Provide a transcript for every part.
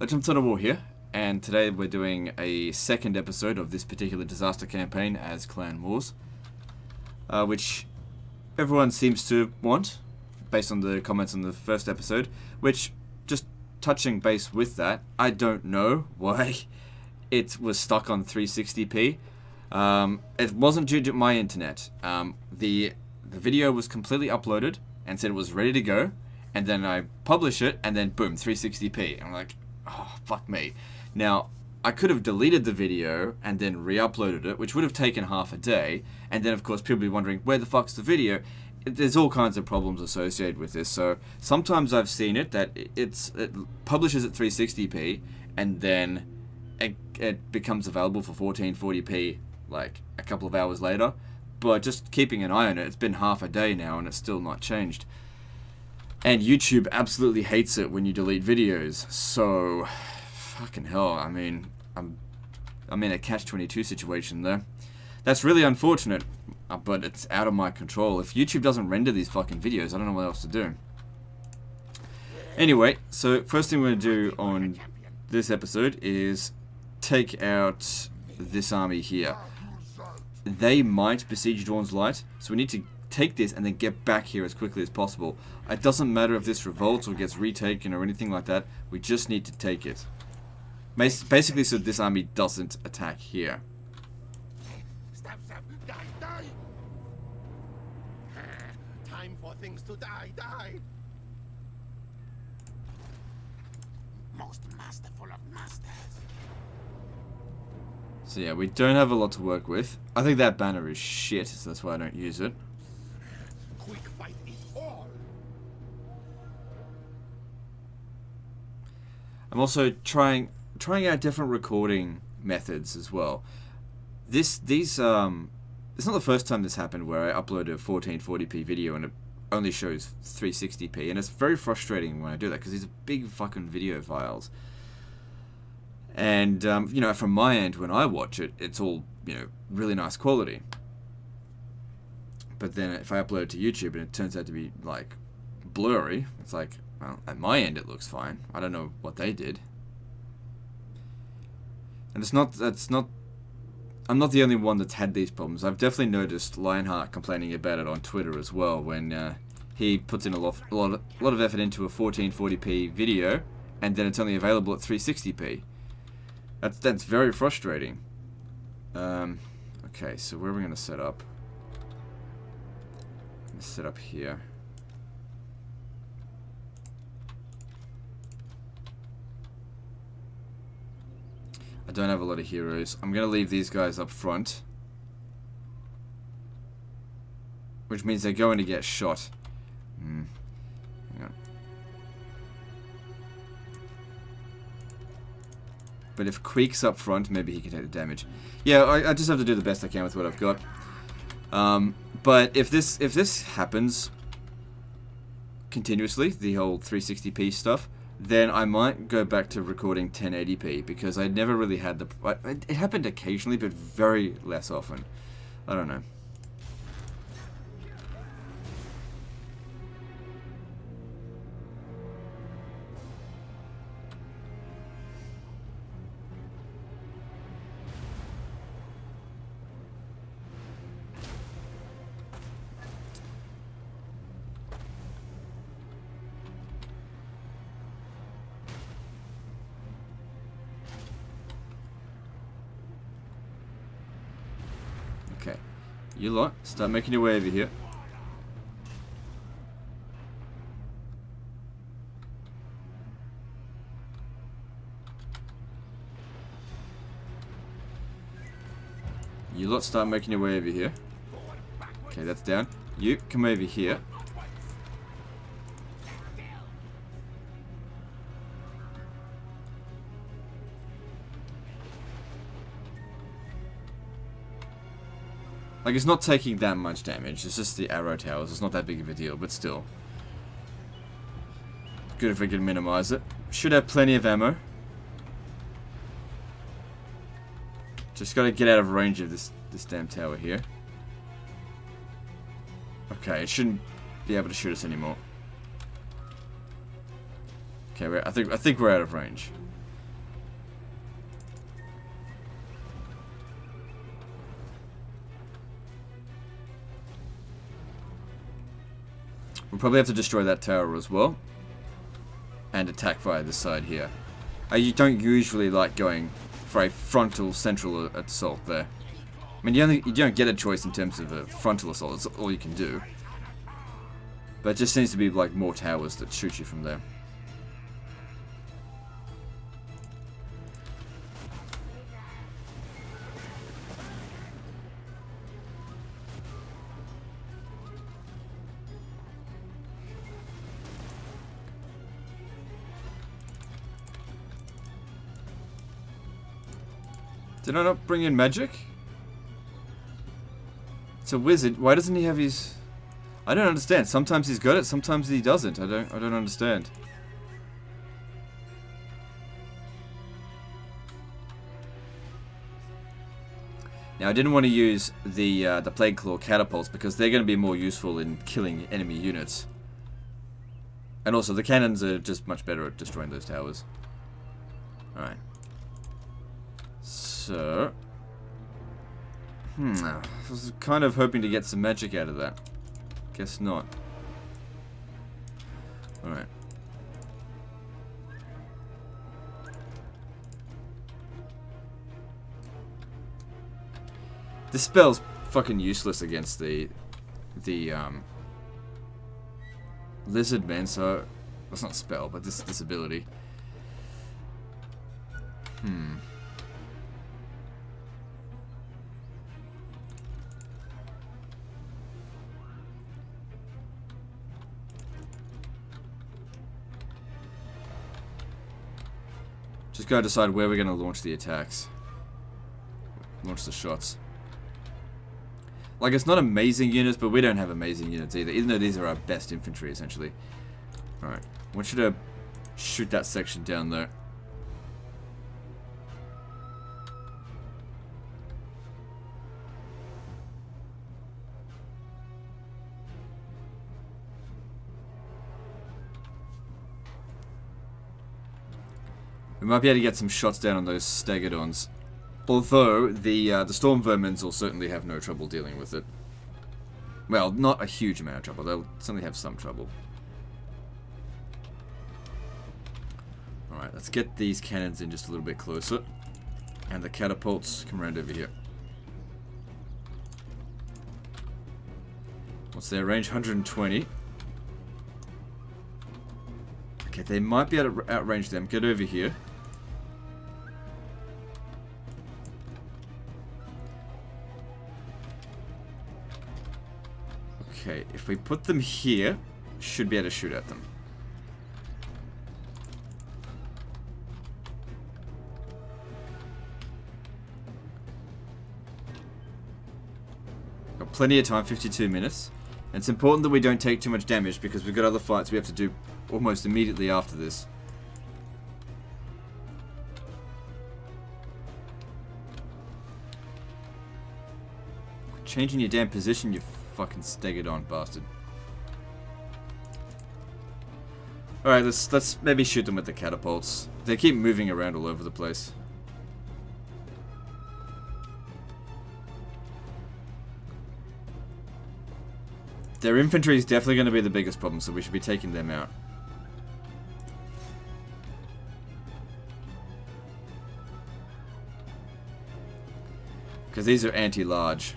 Legend of War here, and today we're doing a second episode of this particular disaster campaign as Clan Wars, which everyone seems to want, based on the comments on the first episode, which, just touching base with that, I don't know why it was stuck on 360p. It wasn't due to my internet. The video was completely uploaded and said it was ready to go, and then I publish it, and then boom, 360p. I'm like, oh, fuck me. Now, I could have deleted the video and then re-uploaded it, which would have taken half a day, and then of course people would be wondering, where the fuck's the video? There's all kinds of problems associated with this, so sometimes I've seen it that it publishes at 360p, and then it becomes available for 1440p like a couple of hours later, but just keeping an eye on it, it's been half a day now and it's still not changed. And YouTube absolutely hates it when you delete videos, so fucking hell, I mean, I'm in a catch-22 situation there. That's really unfortunate, but it's out of my control. If YouTube doesn't render these fucking videos, I don't know what else to do. Anyway, so first thing we're going to do on this episode is take out this army here. They might besiege Dawn's Light, so we need to take this and then get back here as quickly as possible. It doesn't matter if this revolts or gets retaken or anything like that, we just need to take it. Basically so this army doesn't attack here. Stop, die, die! Time for things to die, die! Most masterful of masters. So yeah, we don't have a lot to work with. I think that banner is shit, so that's why I don't use it. Quick fight it all. I'm also trying out different recording methods as well. It's not the first time this happened where I upload a 1440p video and it only shows 360p, and it's very frustrating when I do that because these are big fucking video files. And you know, from my end, when I watch it, it's all, you know, really nice quality. But then if I upload it to YouTube and it turns out to be like blurry, it's like, well, at my end it looks fine. I don't know what they did. And I'm not the only one that's had these problems. I've definitely noticed Lionheart complaining about it on Twitter as well, when he puts in a lot of effort into a 1440p video, and then it's only available at 360p. That's very frustrating. Okay, so where are we going to set up? I'm going to set up here. I don't have a lot of heroes. I'm going to leave these guys up front, which means they're going to get shot. Hang on. But if Queek's up front, maybe he can take the damage. Yeah, I just have to do the best I can with what I've got. But if this happens continuously, the whole 360p stuff, then I might go back to recording 1080p, because I never really had it happened occasionally, but very less often. I don't know. Okay, you lot, start making your way over here. You lot, start making your way over here. Okay, that's down. You, come over here. Like, it's not taking that much damage, it's just the arrow towers, it's not that big of a deal, but still. Good if we can minimize it. Should have plenty of ammo. Just gotta get out of range of this damn tower here. Okay, it shouldn't be able to shoot us anymore. Okay, I think we're out of range. probably have to destroy that tower as well. And attack via this side here. You don't usually like going for a frontal central assault there. I mean, you don't get a choice in terms of a frontal assault. It's all you can do. But it just seems to be like more towers that shoot you from there. Did I not bring in magic? It's a wizard. Why doesn't he have his... I don't understand. Sometimes he's got it, sometimes he doesn't. I don't understand. Now I didn't want to use the Plague Claw catapults because they're going to be more useful in killing enemy units. And also the cannons are just much better at destroying those towers. Alright. So, I was kind of hoping to get some magic out of that. Guess not. Alright. This spell's fucking useless against the lizard man, so well, it's not spell, but this ability. Just gotta decide where we're gonna launch the attacks. Launch the shots. Like, it's not amazing units, but we don't have amazing units either, even though these are our best infantry, essentially. Alright. I want you to shoot that section down there. We might be able to get some shots down on those Stegodons. Although, the Storm Vermins will certainly have no trouble dealing with it. Well, not a huge amount of trouble. They'll certainly have some trouble. Alright, let's get these cannons in just a little bit closer. And the catapults come around over here. What's their range? 120. Okay, they might be able to outrange them. Get over here. Okay, if we put them here, should be able to shoot at them. Got plenty of time, 52 minutes. And it's important that we don't take too much damage because we've got other fights we have to do almost immediately after this. Changing your damn position, you fucking Stegodon bastard. Alright, let's maybe shoot them with the catapults. They keep moving around all over the place. Their infantry is definitely going to be the biggest problem, so we should be taking them out. Because these are anti-large.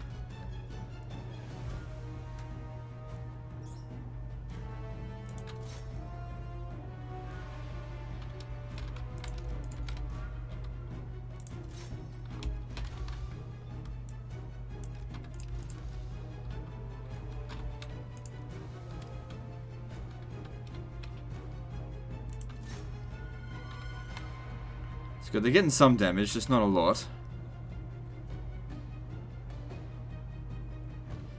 Good. They're getting some damage, just not a lot.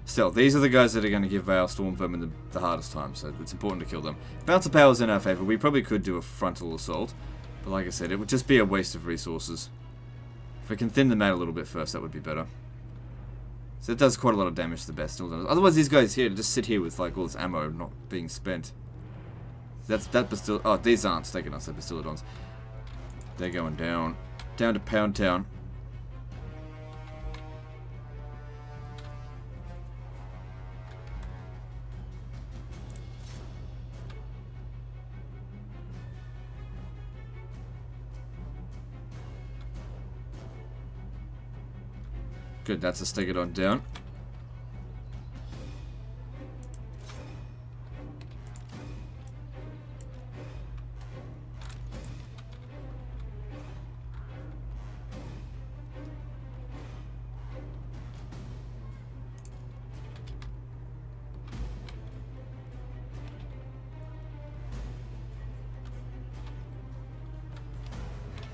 Still, these are the guys that are going to give our Storm Vermin the hardest time, so it's important to kill them. Bounce of Power's in our favor. We probably could do a frontal assault, but like I said, it would just be a waste of resources. If we can thin them out a little bit first, that would be better. So it does quite a lot of damage to the best. Otherwise, these guys here just sit here with like all this ammo not being spent. That Bastil. Oh, these aren't Stegodons, they're Bastillodons. They're going down. Down to Pound Town. Good, that's a stegodon down.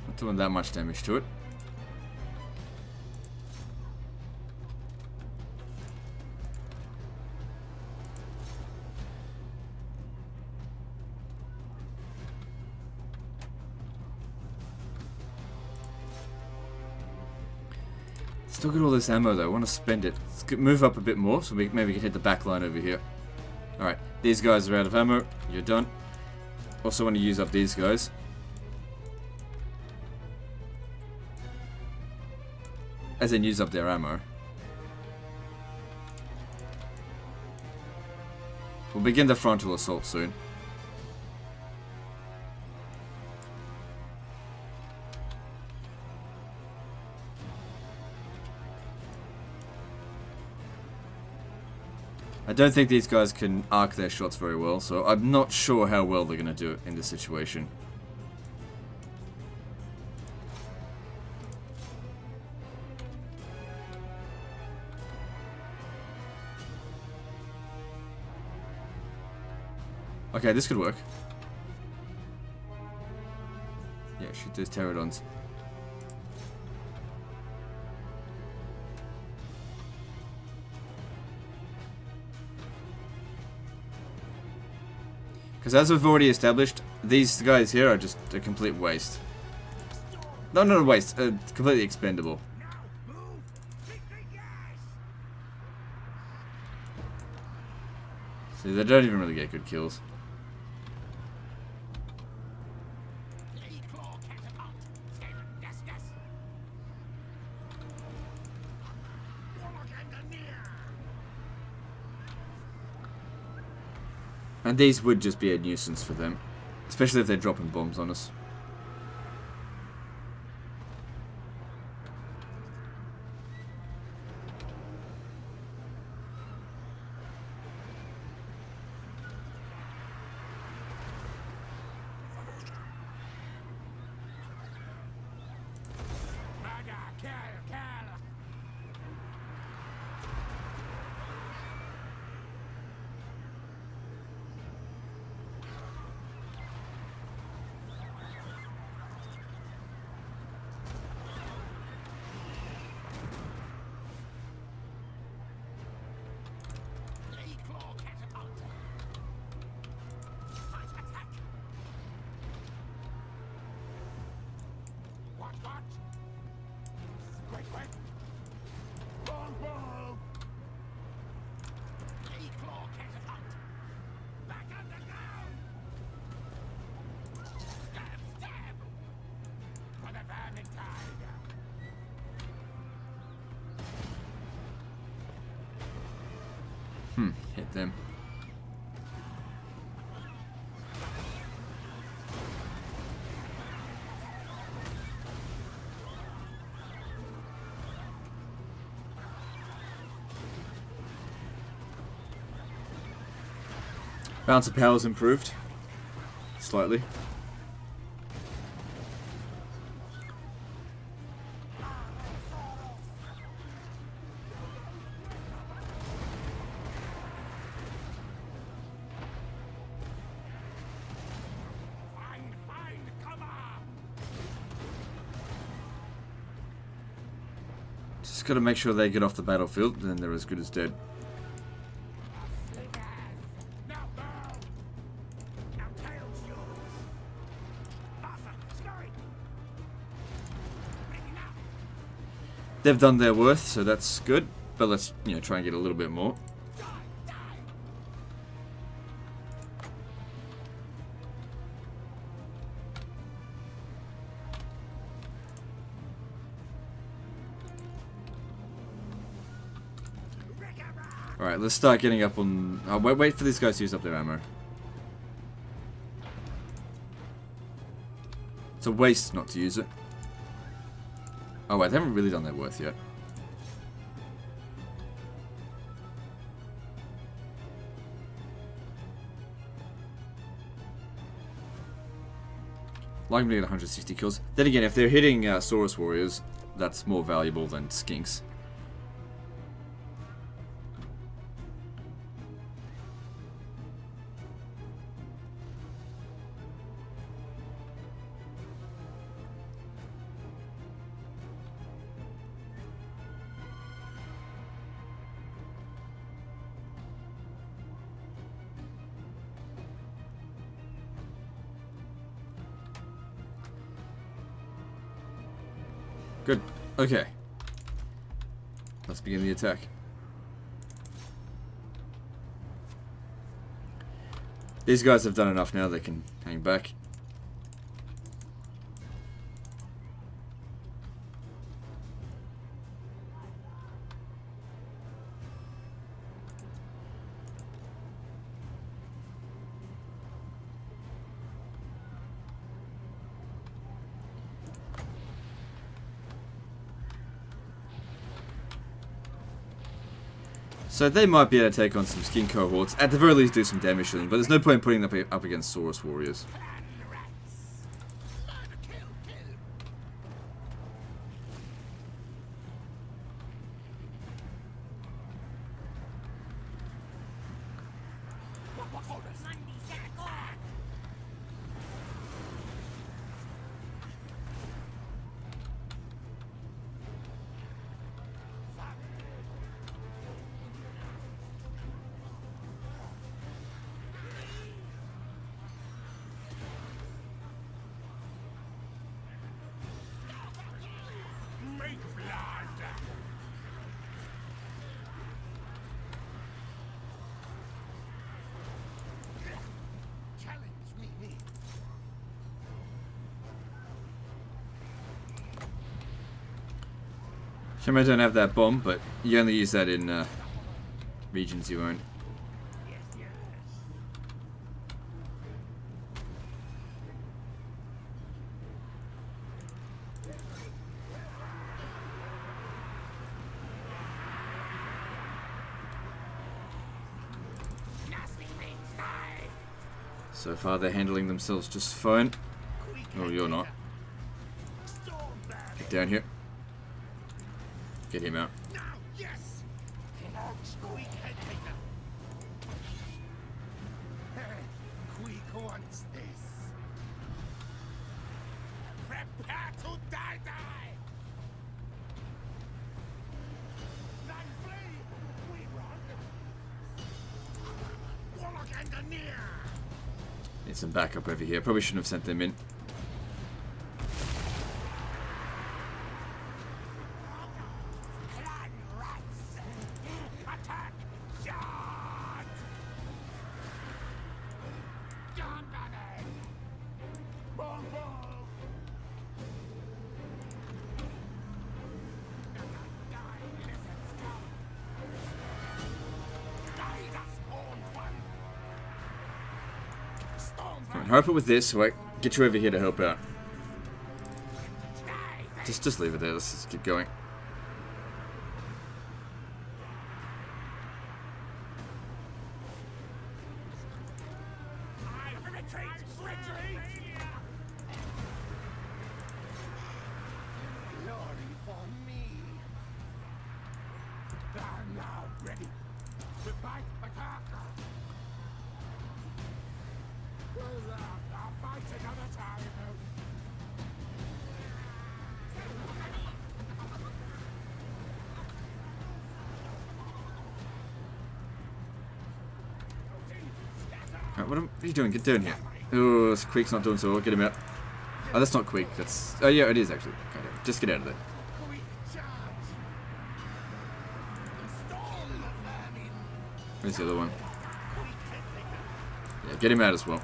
Not doing that much damage to it. Still got all this ammo though, I want to spend it. Let's move up a bit more so maybe we can hit the back line over here. Alright, these guys are out of ammo, you're done. Also want to use up these guys. As in use up their ammo. We'll begin the frontal assault soon. I don't think these guys can arc their shots very well, so I'm not sure how well they're going to do it in this situation. Okay, this could work. Yeah, shoot those pterodons. Because as we've already established, these guys here are just a complete waste. No, not a waste, completely expendable. See, they don't even really get good kills. And these would just be a nuisance for them. Especially if they're dropping bombs on us. Hit them. Balance of power's improved. Slightly. Just gotta make sure they get off the battlefield, then they're as good as dead. They've done their worth, so that's good. But let's, try and get a little bit more. Alright, let's start getting up on... Oh, wait for these guys to use up their ammo. It's a waste not to use it. Oh wait, they haven't really done their worth yet. Like them to get 160 kills. Then again, if they're hitting Saurus Warriors, that's more valuable than Skinks. Good. Okay. Let's begin the attack. These guys have done enough now, they can hang back. So they might be able to take on some skin cohorts, at the very least do some damage to them, but there's no point in putting them up against Saurus Warriors. Shame I don't have that bomb, but you only use that in regions you own. So far they're handling themselves just fine. Oh, you're not. Get down here. Get him out. Now, yes. Squeak head taker. Squeak wants this. Prepare to die. Then flee. We run. Warlock engineer. Need some backup over here. Probably shouldn't have sent them in. Help it with this, so I get you over here to help out. Just leave it there. Let's just keep going. Glory for me. I'm now ready to fight attack. I'll fight another time. Right, what are you doing? Get down here. Oh, this Queek's not doing so well. Get him out. Oh, that's not Queek. That's... Oh, yeah, it is actually. Okay, just get out of there. Where's the other one? Yeah, get him out as well.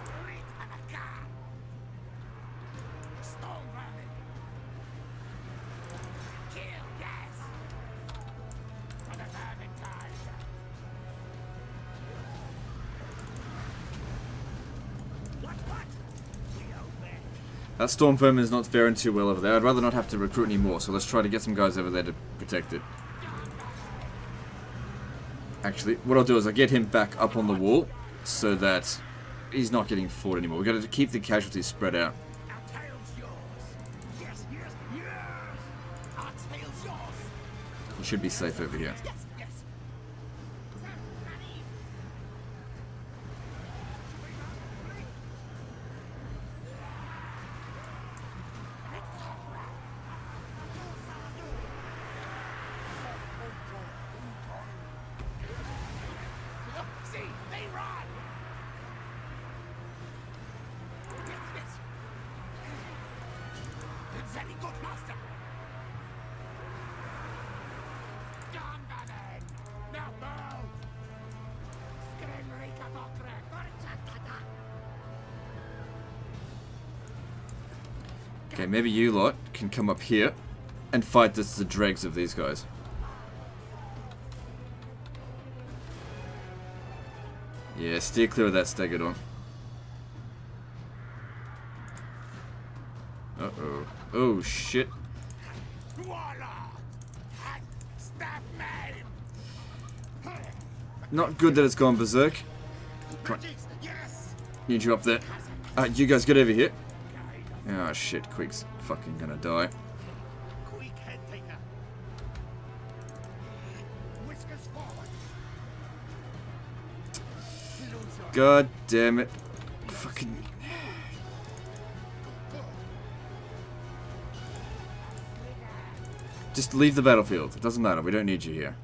That Storm Vermin is not faring too well over there. I'd rather not have to recruit any more, so let's try to get some guys over there to protect it. Actually, what I'll do is I'll get him back up on the wall so that he's not getting fought anymore. We've got to keep the casualties spread out. Our tails You should be safe over here. See, they run. Yes. Very good, master. Gunbanen. Now move. Skrimrika mokre. Okay, maybe you lot can come up here and fight the dregs of these guys. Yeah, steer clear of that stegodon. Uh-oh. Oh, shit. Not good that it's gone berserk. Come on. Need you up there. You guys get over here. Oh, shit. Quick's fucking gonna die. God damn it. Fucking... Just leave the battlefield. It doesn't matter. We don't need you here.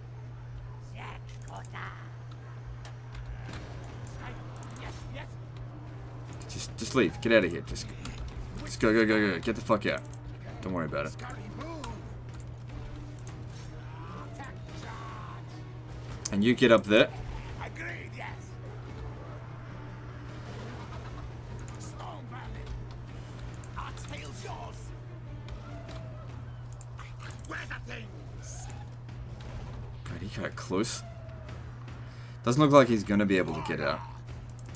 Just leave. Get out of here. Just go. Get the fuck out. Don't worry about it. And you get up there. God, he got close. Doesn't look like he's gonna be able to get out.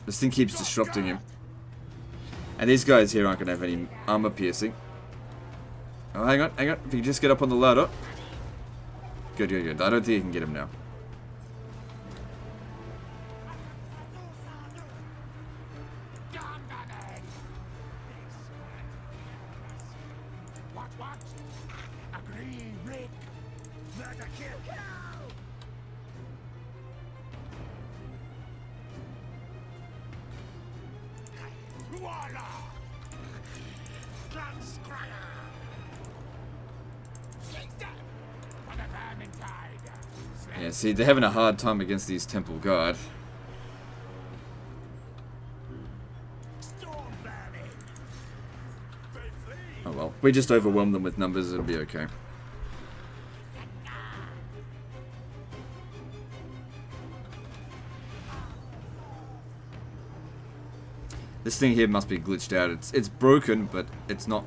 This thing keeps disrupting him. And these guys here aren't gonna have any armor piercing. Oh, hang on. If you just get up on the ladder. Good. I don't think you can get him now. Yeah, see, they're having a hard time against these Temple Guard. Oh well, we just overwhelm them with numbers, it'll be okay. This thing here must be glitched out. It's broken, but it's not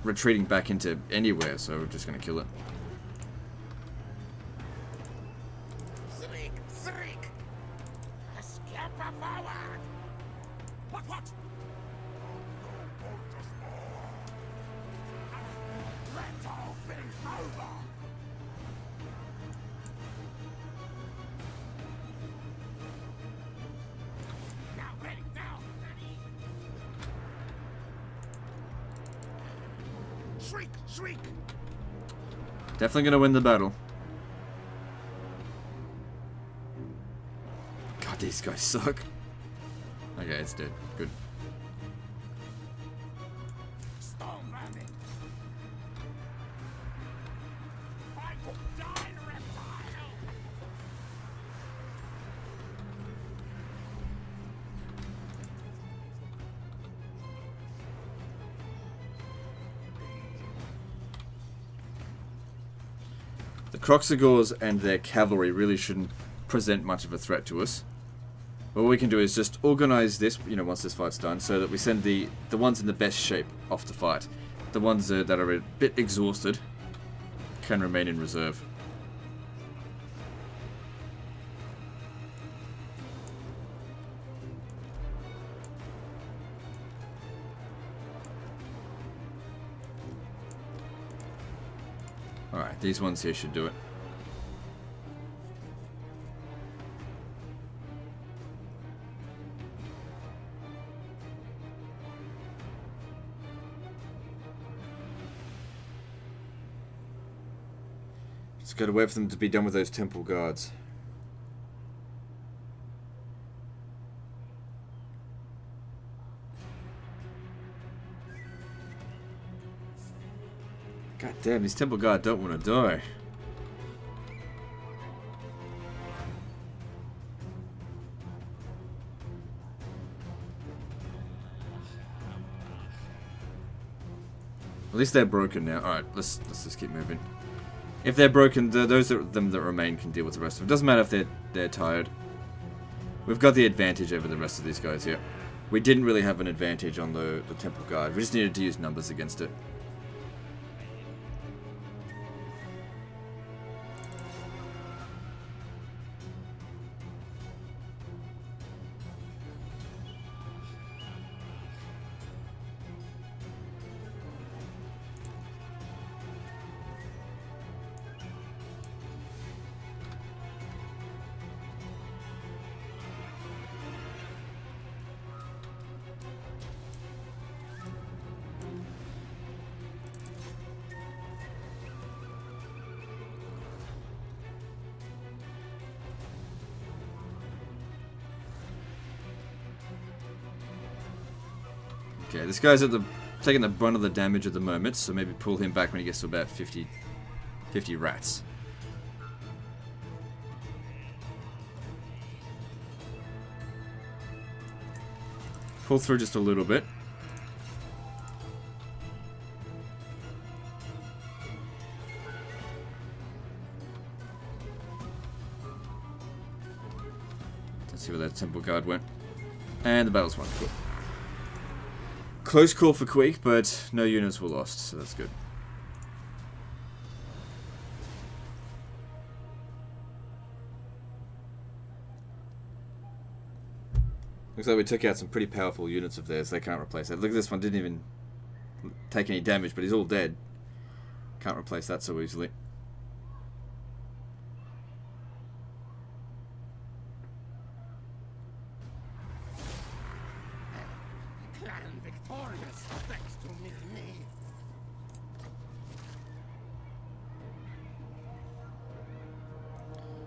retreating back into anywhere, so we're just gonna kill it. Shriek! Definitely gonna win the battle. God, these guys suck. Okay, it's dead. Good. The Croxagores and their cavalry really shouldn't present much of a threat to us. What we can do is just organize this, once this fight's done, so that we send the ones in the best shape off to fight. The ones that are a bit exhausted can remain in reserve. Alright, these ones here should do it. Just gotta wait for them to be done with those temple guards. God damn, these temple guards don't want to die. At least they're broken now. Alright, let's just keep moving. If they're broken, those of them that remain can deal with the rest of them. It doesn't matter if they're tired. We've got the advantage over the rest of these guys here. We didn't really have an advantage on the temple guard. We just needed to use numbers against it. Okay, this guy's taking the brunt of the damage at the moment, so maybe pull him back when he gets to about 50 rats. Pull through just a little bit. Let's see where that temple guard went. And the battle's won. Cool. Close call for Quake, but no units were lost, so that's good. Looks like we took out some pretty powerful units of theirs. They can't replace that. Look at this one, didn't even take any damage, but he's all dead. Can't replace that so easily.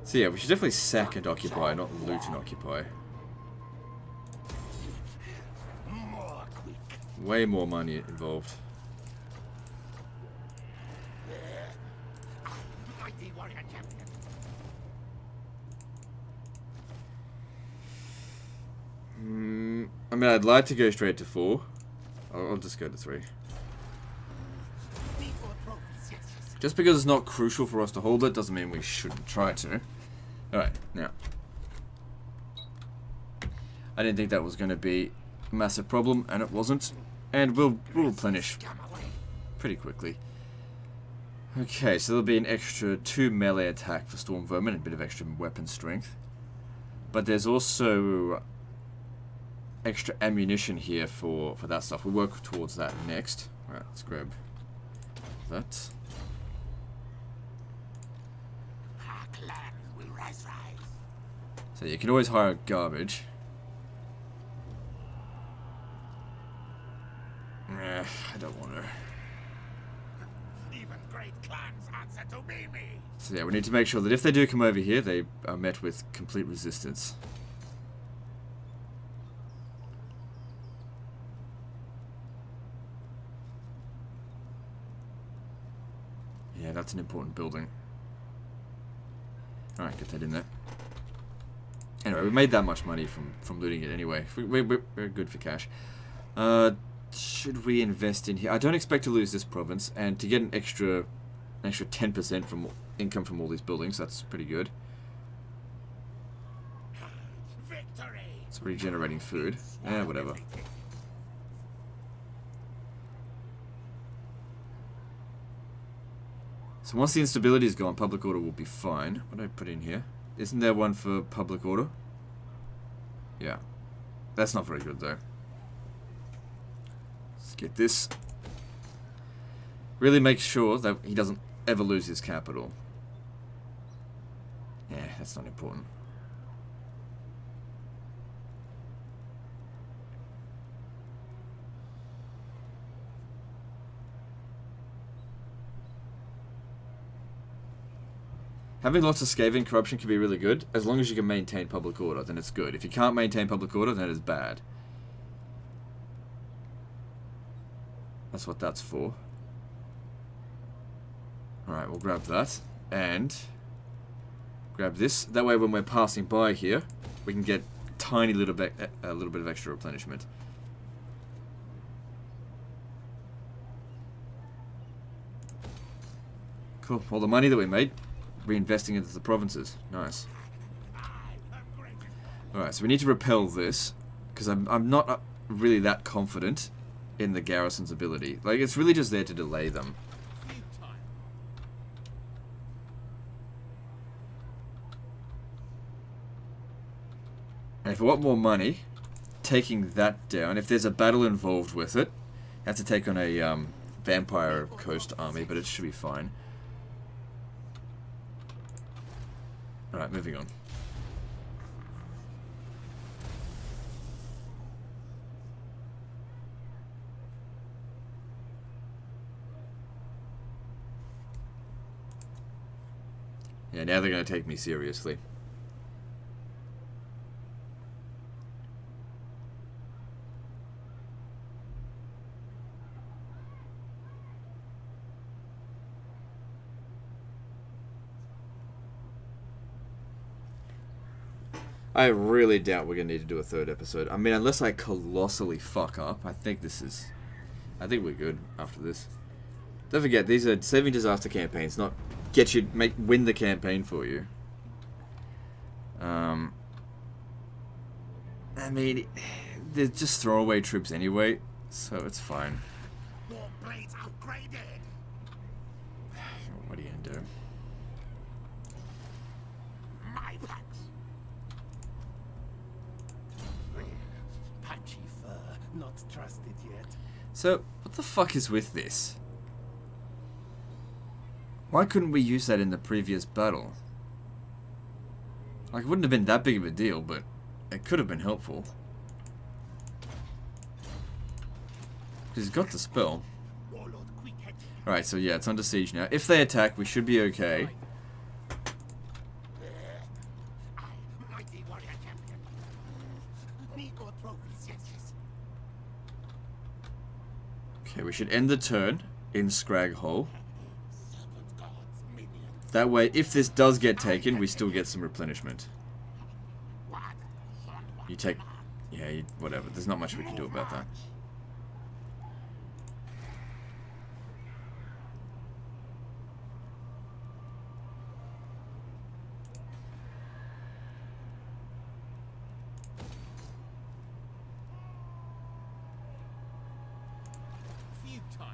So yeah, we should definitely sack and occupy, not loot and occupy. Way more money involved. I mean, I'd like to go straight to 4. I'll just go to 3. Just because it's not crucial for us to hold it doesn't mean we shouldn't try to. Alright, now. I didn't think that was going to be a massive problem, and it wasn't. And we'll replenish pretty quickly. Okay, so there'll be an extra 2 melee attack for Storm Vermin and a bit of extra weapon strength. But there's also extra ammunition here for that stuff. We'll work towards that next. Alright, let's grab that. So you can always hire garbage. I don't want to. Even great clans answer to me. So yeah, we need to make sure that if they do come over here, they are met with complete resistance. Yeah, that's an important building. Alright, get that in there. Anyway, we made that much money from looting it anyway. We're good for cash. Should we invest in here? I don't expect to lose this province, and to get an extra 10% from income from all these buildings, that's pretty good. Victory. It's regenerating food. Yeah, whatever. So once the instability is gone, public order will be fine. What do I put in here? Isn't there one for public order? Yeah. That's not very good though. Let's get this. Really make sure that he doesn't ever lose his capital. Yeah, that's not important. Having lots of scathing corruption can be really good, as long as you can maintain public order, then it's good. If you can't maintain public order, then it's bad. That's what that's for. Alright, we'll grab that, and grab this. That way when we're passing by here, we can get a little bit of extra replenishment. Cool. All the money that we made, reinvesting into the provinces. Nice. Alright, so we need to repel this, because I'm not really that confident in the garrison's ability. Like, it's really just there to delay them. And if we want more money, taking that down, if there's a battle involved with it, you have to take on a vampire coast army, but it should be fine. Alright, moving on. Yeah, now they're going to take me seriously. I really doubt we're going to need to do a third episode. I mean, unless I colossally fuck up, I think we're good after this. Don't forget, these are saving disaster campaigns, not win the campaign for you. I mean, they're just throwaway troops anyway, so it's fine. More blades upgraded. What are you gonna do? My packs. Patchy fur, not trusted yet. So, what the fuck is with this? Why couldn't we use that in the previous battle? Like, it wouldn't have been that big of a deal, but it could have been helpful. Because he's got the spell. Alright, so yeah, it's under siege now. If they attack, we should be okay. Okay, we should end the turn in Scraghole. That way, if this does get taken, we still get some replenishment. You take... Yeah, whatever. There's not much we can do about that.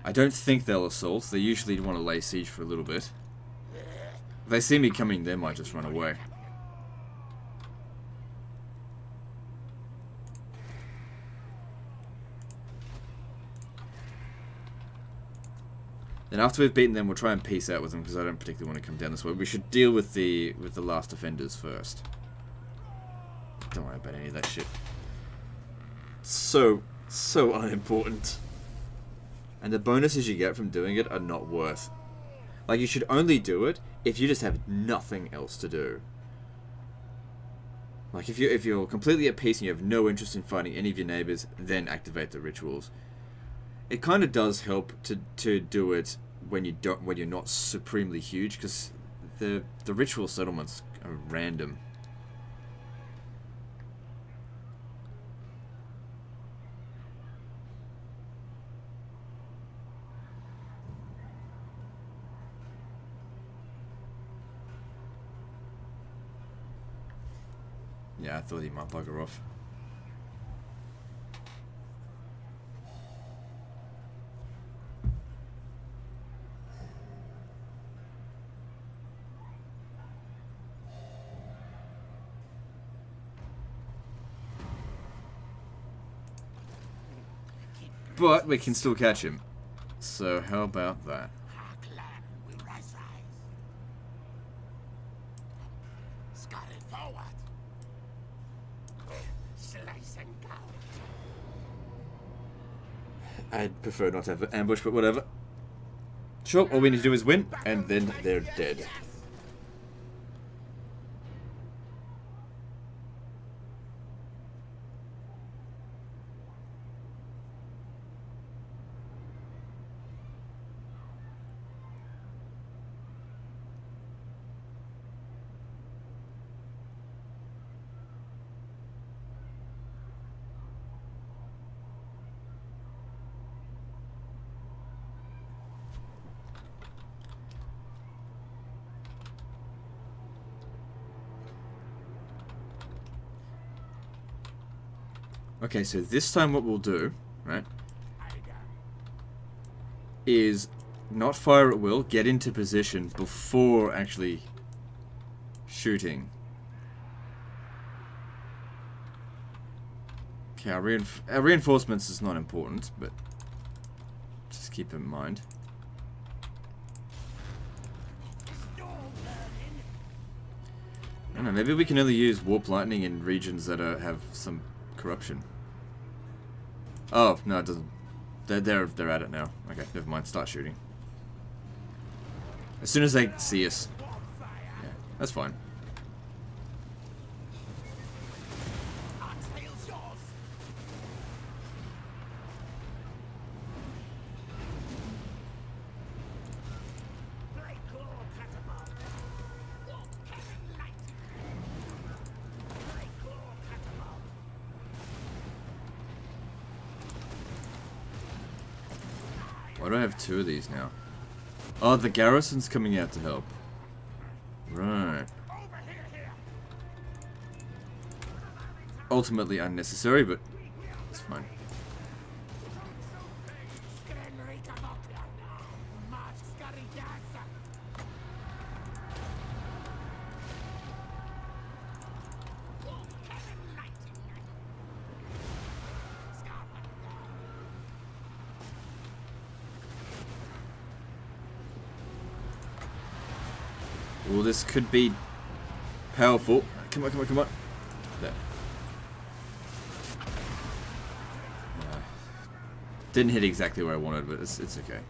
I don't think they'll assault. They usually want to lay siege for a little bit. If they see me coming, they might just run away. Then after we've beaten them, we'll try and peace out with them, because I don't particularly want to come down this way. We should deal with the last offenders first. Don't worry about any of that shit. So unimportant. And the bonuses you get from doing it are not worth. Like, you should only do it if you just have nothing else to do. Like, if you're completely at peace and you have no interest in fighting any of your neighbors, then activate the rituals. It kind of does help to do it when you're not supremely huge, because the ritual settlements are random. Yeah, I thought he might bugger off. But we can still catch him. So how about that? Our clan will rise. Scurry forward. Slice and go. I'd prefer not to have an ambush, but whatever. Sure, all we need to do is win, and then they're dead. Okay, so this time what we'll do, right, is not fire at will, get into position before actually shooting. Okay, our reinforcements is not important, but just keep in mind. I don't know, maybe we can only use warp lightning in regions that have some corruption. Oh, no, it doesn't. They're at it now. Okay, never mind. Start shooting. As soon as they see us. Yeah, that's fine. Why do I have two of these now? Oh, the garrison's coming out to help. Right. Ultimately unnecessary, but it's fine. Well, this could be powerful. Come on, come on, come on. There. Didn't hit exactly where I wanted, but it's okay.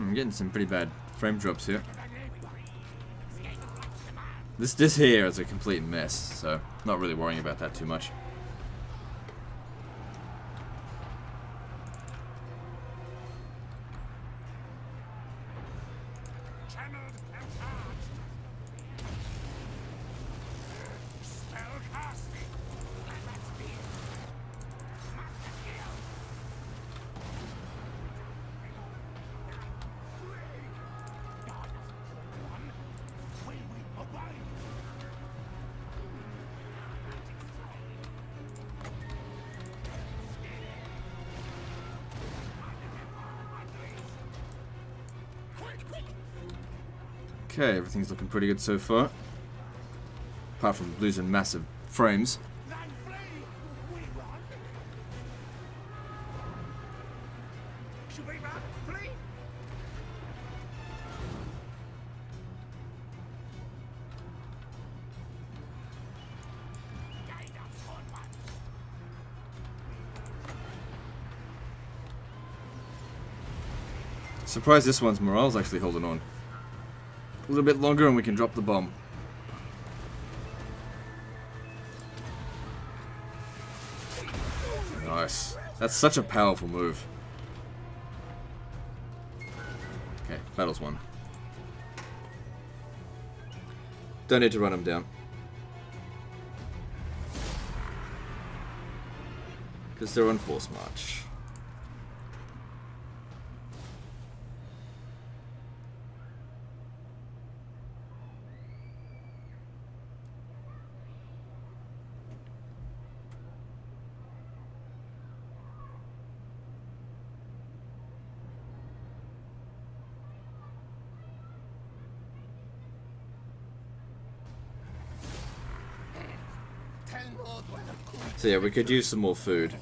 I'm getting some pretty bad frame drops here. This here is a complete mess, so not really worrying about that too much. Okay, everything's looking pretty good so far. Apart from losing massive frames. Surprised this one's morale's actually holding on. A little bit longer and we can drop the bomb. Nice. That's such a powerful move. Okay, battle's won. Don't need to run him down. Because they're on force march. So yeah, we could use some more food.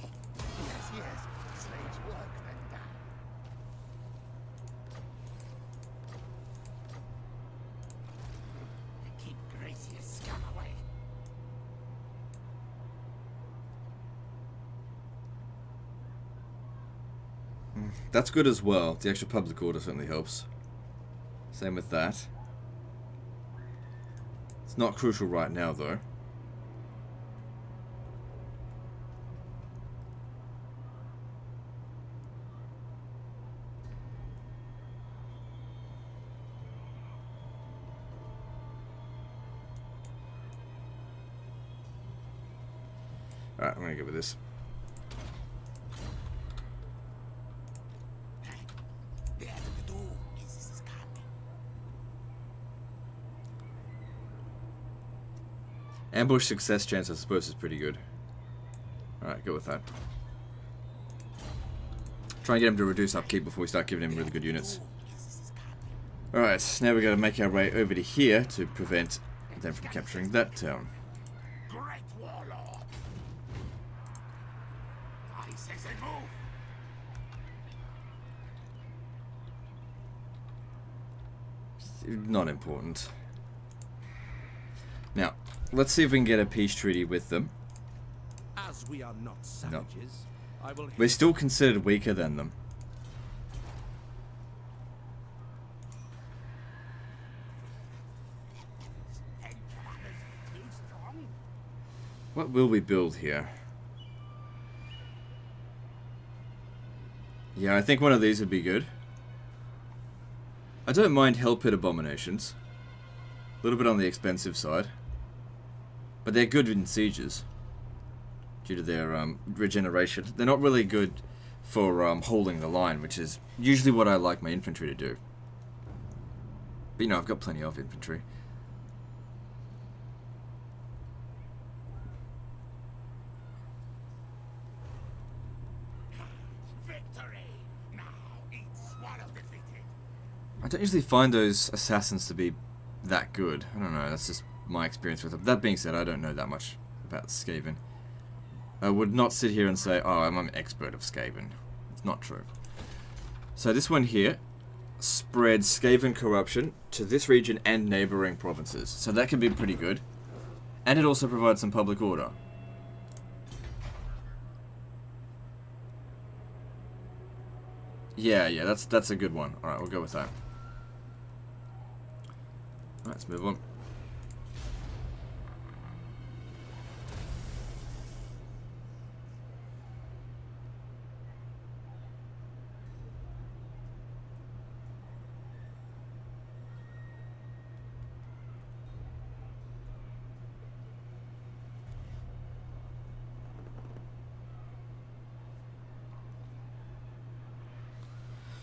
That's good as well. The extra public order certainly helps. Same with that. It's not crucial right now, though. Alright, I'm gonna go with this. Ambush success chance, I suppose, is pretty good. Alright, go with that. Try and get him to reduce upkeep before we start giving him really good units. Alright, now we gotta make our way over to here to prevent them from capturing that town. Great warlord. I say move. Not important. Now, let's see if we can get a peace treaty with them. As we are not savages, I will. We're still considered weaker than them. What will we build here? Yeah, I think one of these would be good. I don't mind Hell Pit Abominations. A little bit on the expensive side. But they're good in sieges. Due to their regeneration. They're not really good for holding the line, which is usually what I like my infantry to do. But you know, I've got plenty of infantry. I don't usually find those assassins to be that good. I don't know, that's just my experience with them. That being said, I don't know that much about Skaven. I would not sit here and say, oh, I'm an expert of Skaven. It's not true. So this one here spreads Skaven corruption to this region and neighbouring provinces. So that can be pretty good. And it also provides some public order. Yeah, that's a good one. Alright, we'll go with that. Let's move on.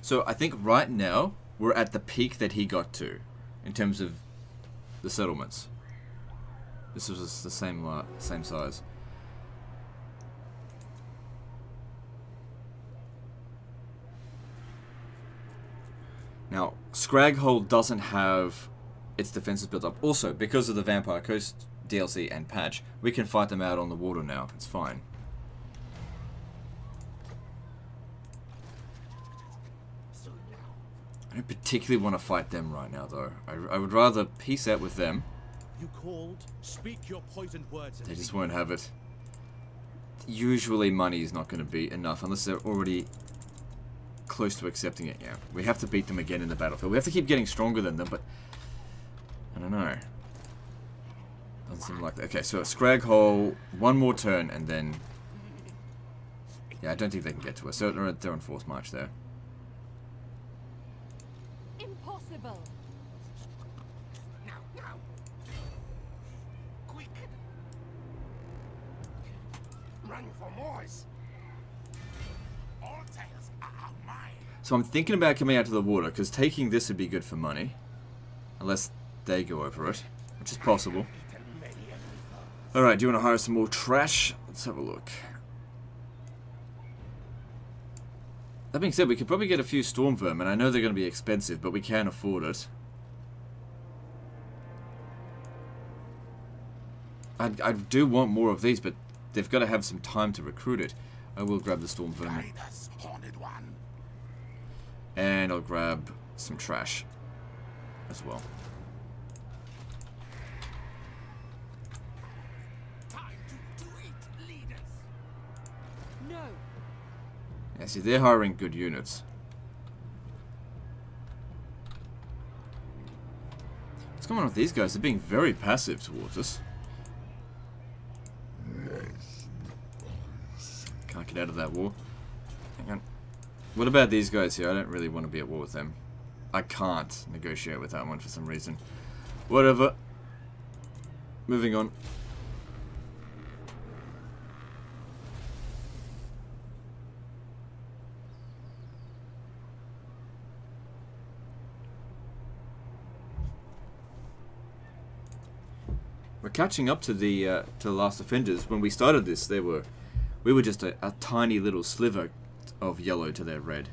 So I think right now we're at the peak that he got to in terms of the settlements. This was the same size. Now, Scraghold doesn't have its defenses built up. Also, because of the Vampire Coast DLC and patch, we can fight them out on the water now. It's fine. I don't particularly want to fight them right now, though. I would rather peace out with them. You called. Speak your poisoned words. They just won't have it. Usually money is not going to be enough unless they're already close to accepting it. Yeah, we have to beat them again in the battlefield. We have to keep getting stronger than them, but I don't know. Doesn't seem like that. Okay, so a Scraghole, one more turn, and then yeah, I don't think they can get to us. So they're on forced march there. Impossible. Now. Quick. Run for Moors. All tales are mine. So I'm thinking about coming out to the water, because taking this would be good for money. Unless they go over it, which is possible. Alright, do you want to hire some more trash? Let's have a look. That being said, we could probably get a few storm vermin. I know they're going to be expensive, but we can afford it. I do want more of these, but they've got to have some time to recruit it. I will grab the storm vermin. And I'll grab some trash as well. No. Yeah, see, they're hiring good units. What's going on with these guys? They're being very passive towards us. Can't get out of that war. Hang on. What about these guys here? I don't really want to be at war with them. I can't negotiate with that one for some reason. Whatever. Moving on. We're catching up to the last offenders. When we started this, we were just a tiny little sliver of yellow to their red.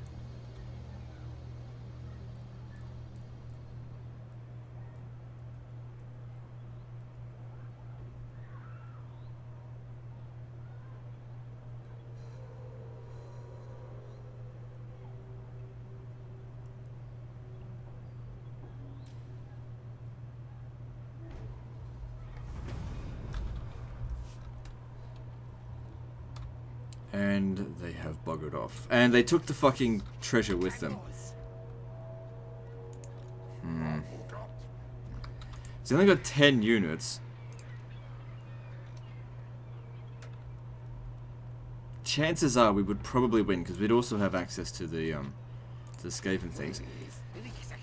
And they have buggered off. And they took the fucking treasure with them. So they only got 10 units. Chances are we would probably win, because we'd also have access to the Skaven things.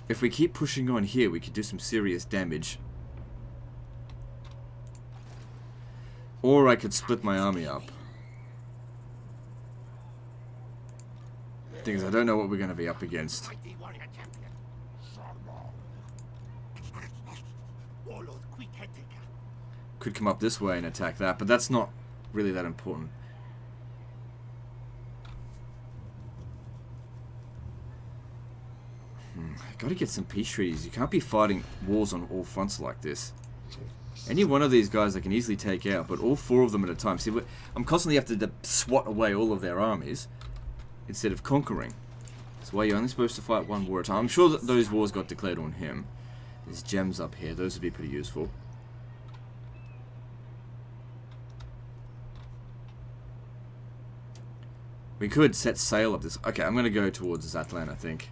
If we keep pushing on here, we could do some serious damage. Or I could split my army up. Thing is, I don't know what we're going to be up against. Could come up this way and attack that, but that's not really that important. Gotta get some peace treaties. You can't be fighting wars on all fronts like this. Any one of these guys I can easily take out, but all four of them at a time. See, I'm constantly have to swat away all of their armies instead of conquering. That's why you're only supposed to fight one war at a time. I'm sure that those wars got declared on him. There's gems up here. Those would be pretty useful. We could set sail up this. Okay, I'm going to go towards Zatlan, I think.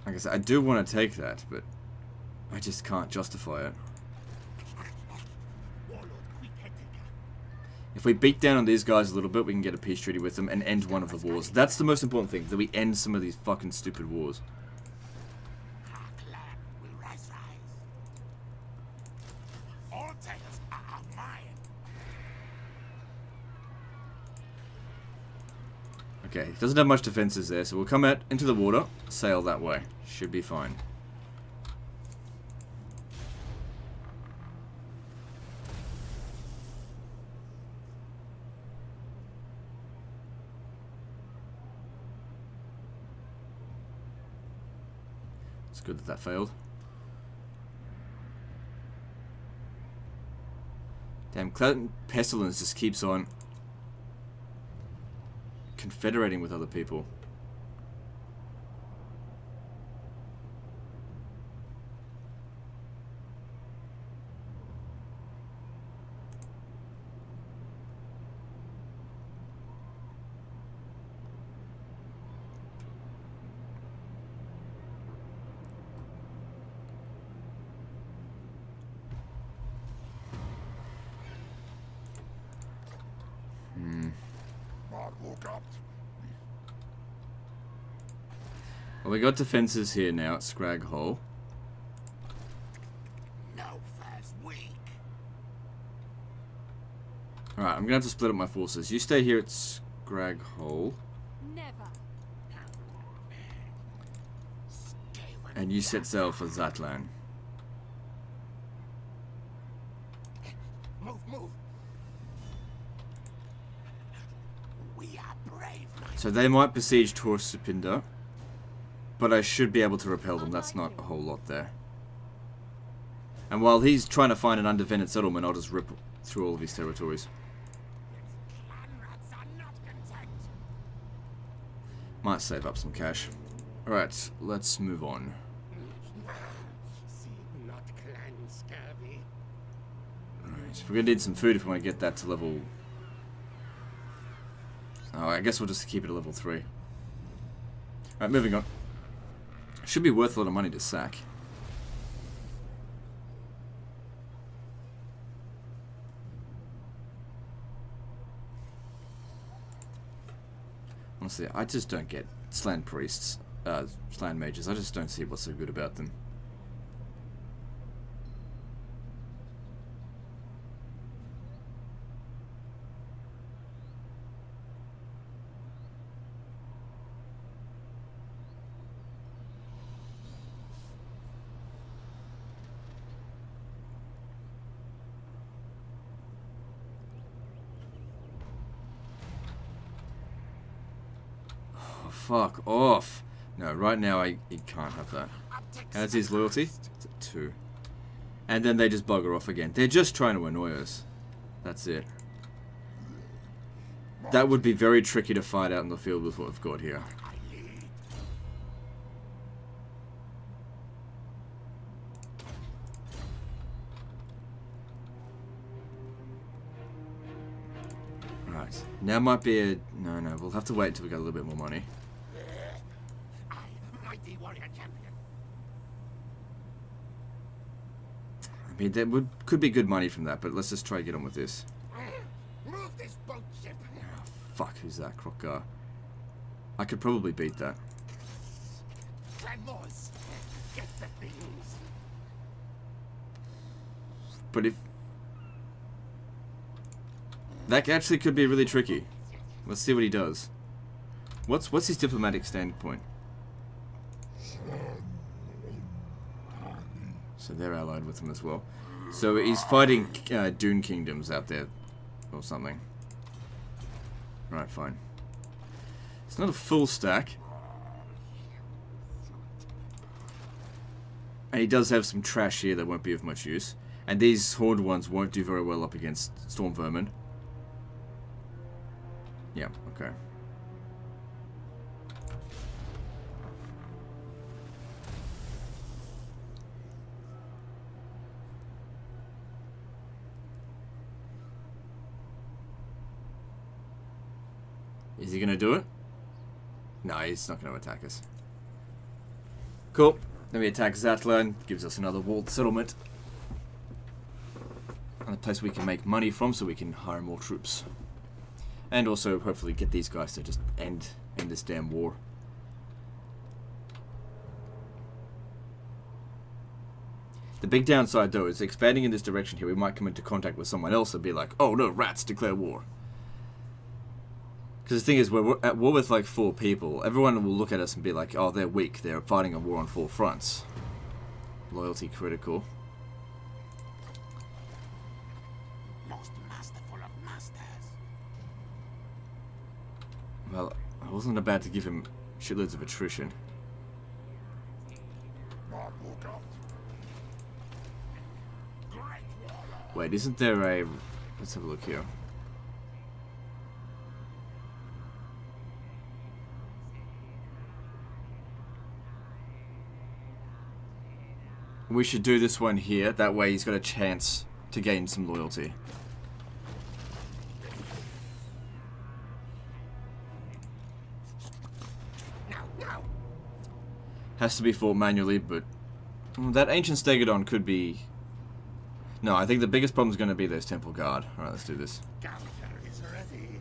Like I said, I do want to take that, but I just can't justify it. If we beat down on these guys a little bit, we can get a peace treaty with them and end one of the wars. That's the most important thing, that we end some of these fucking stupid wars. Okay, he doesn't have much defenses there, so we'll come out into the water, sail that way. Should be fine. It's good that that failed. Damn, Cloud Pestilence just keeps on confederating with other people. Well, we got defenses here now at Scrag Hole. Alright, I'm gonna have to split up my forces. You stay here at Scrag Hole. Never. And you set sail for Zatlan. Move. We are brave. So they might besiege Tor Supinder, but I should be able to repel them. That's not a whole lot there. And while he's trying to find an undefended settlement, I'll just rip through all of his territories. Might save up some cash. Alright, let's move on. Alright, we're gonna need some food if we want to get that to level... Oh, I guess we'll just keep it at level 3. Alright, moving on. Should be worth a lot of money to sack. Honestly, I just don't get Slan priests, Slan mages. I just don't see what's so good about them. Fuck off. No, right now he can't have that. How's his loyalty? It's at 2. And then they just bugger off again. They're just trying to annoy us. That's it. That would be very tricky to fight out in the field with what we've got here. Right. Now might be a... No, we'll have to wait until we get a little bit more money. Mighty warrior champion. I mean, there could be good money from that, but let's just try to get on with this. Move this boat ship. Oh, fuck, who's that? Crocker. I could probably beat that. Clanmores, get the things. But if... That actually could be really tricky. Let's see what he does. What's his diplomatic standpoint? So they're allied with him as well. So he's fighting Dune Kingdoms out there. Or something. Right, fine. It's not a full stack. And he does have some trash here that won't be of much use. And these Horned ones won't do very well up against Storm Vermin. Yeah, okay. Is he gonna do it? No, he's not gonna attack us. Cool. Then we attack Zatlan, gives us another walled settlement. And a place we can make money from so we can hire more troops. And also, hopefully, get these guys to just end this damn war. The big downside, though, is expanding in this direction here. We might come into contact with someone else and be like, oh no, rats, declare war. Because the thing is, we're at war with like 4 people. Everyone will look at us and be like, oh, they're weak. They're fighting a war on 4 fronts. Loyalty critical. Most masterful of masters. Well, I wasn't about to give him shitloads of attrition. Wait, isn't there a... Let's have a look here. We should do this one here. That way he's got a chance to gain some loyalty. No. Has to be fought manually, but... that Ancient Stegodon could be... No, I think the biggest problem is going to be those Temple Guard. Alright, let's do this. Gallagher is ready.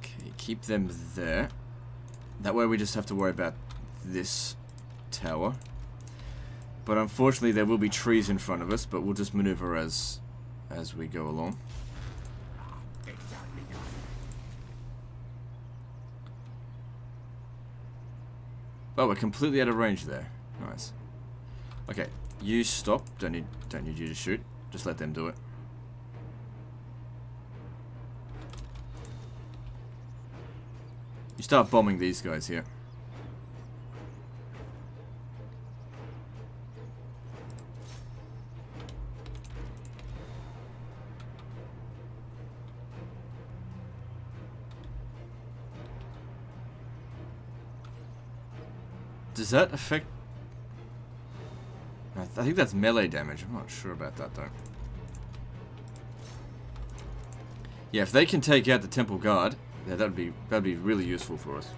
Okay, keep them there. That way we just have to worry about this tower. But unfortunately there will be trees in front of us, but we'll just maneuver as we go along. Oh, we're completely out of range there. Nice. Okay, you stop. Don't need you to shoot. Just let them do it. You start bombing these guys here. Does that affect... I think that's melee damage. I'm not sure about that, though. Yeah, if they can take out the temple guard, yeah, that'd be really useful for us.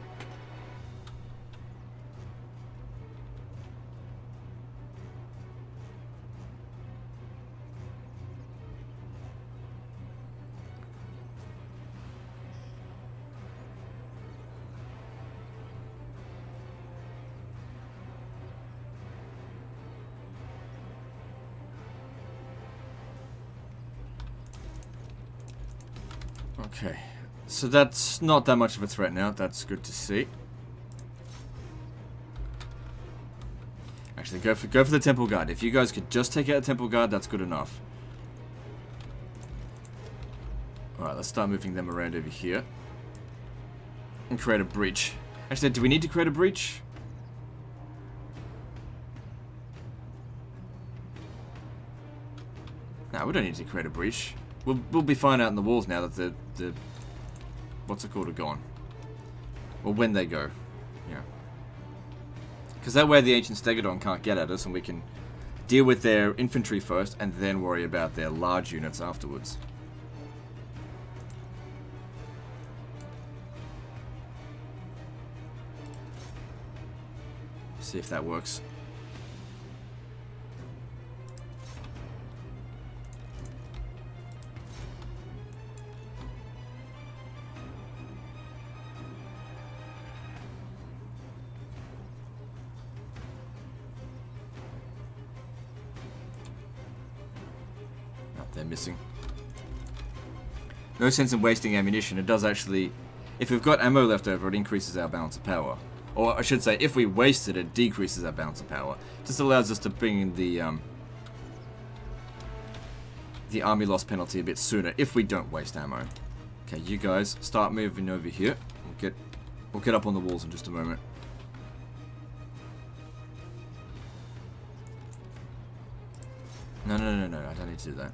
Okay, so that's not that much of a threat now. That's good to see. Actually, go for the temple guard. If you guys could just take out the temple guard, that's good enough. All right, let's start moving them around over here and create a breach. Actually, do we need to create a breach? No, we don't need to create a breach. We'll be fine out in the walls now that the what's it called are gone. Or when they go. Yeah. Because that way the Ancient Stegodon can't get at us and we can deal with their infantry first and then worry about their large units afterwards. See if that works. They're missing. No sense in wasting ammunition. It does actually... If we've got ammo left over, it increases our balance of power. Or I should say, if we waste it, it decreases our balance of power. Just allows us to bring in the army loss penalty a bit sooner if we don't waste ammo. Okay, you guys start moving over here. We'll get up on the walls in just a moment. No, I don't need to do that.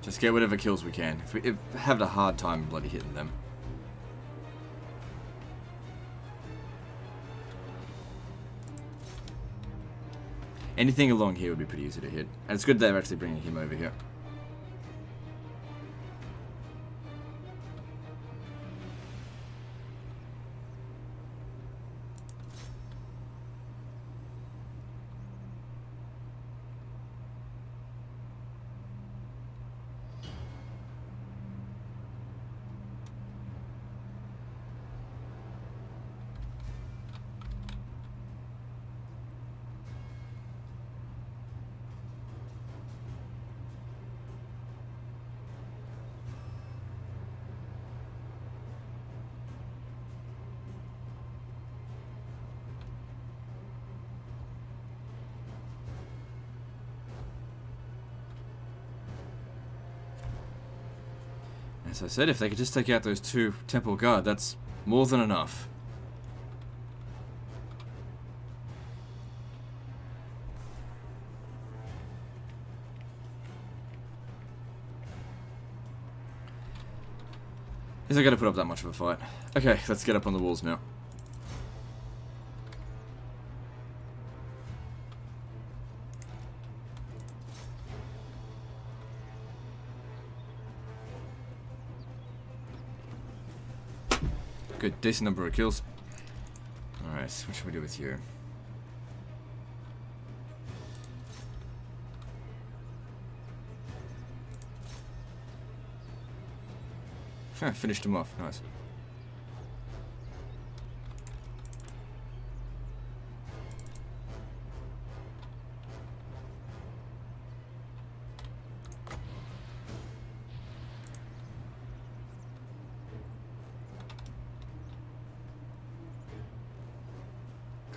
Just get whatever kills we can. If we have a hard time bloody hitting them. Anything along here would be pretty easy to hit. And it's good they're actually bringing him over here. As I said, if they could just take out those two temple guard, that's more than enough. Is I gotta put up that much of a fight? Okay, let's get up on the walls now. Good, decent number of kills. Alright, what should we do with you? Finished him off, nice.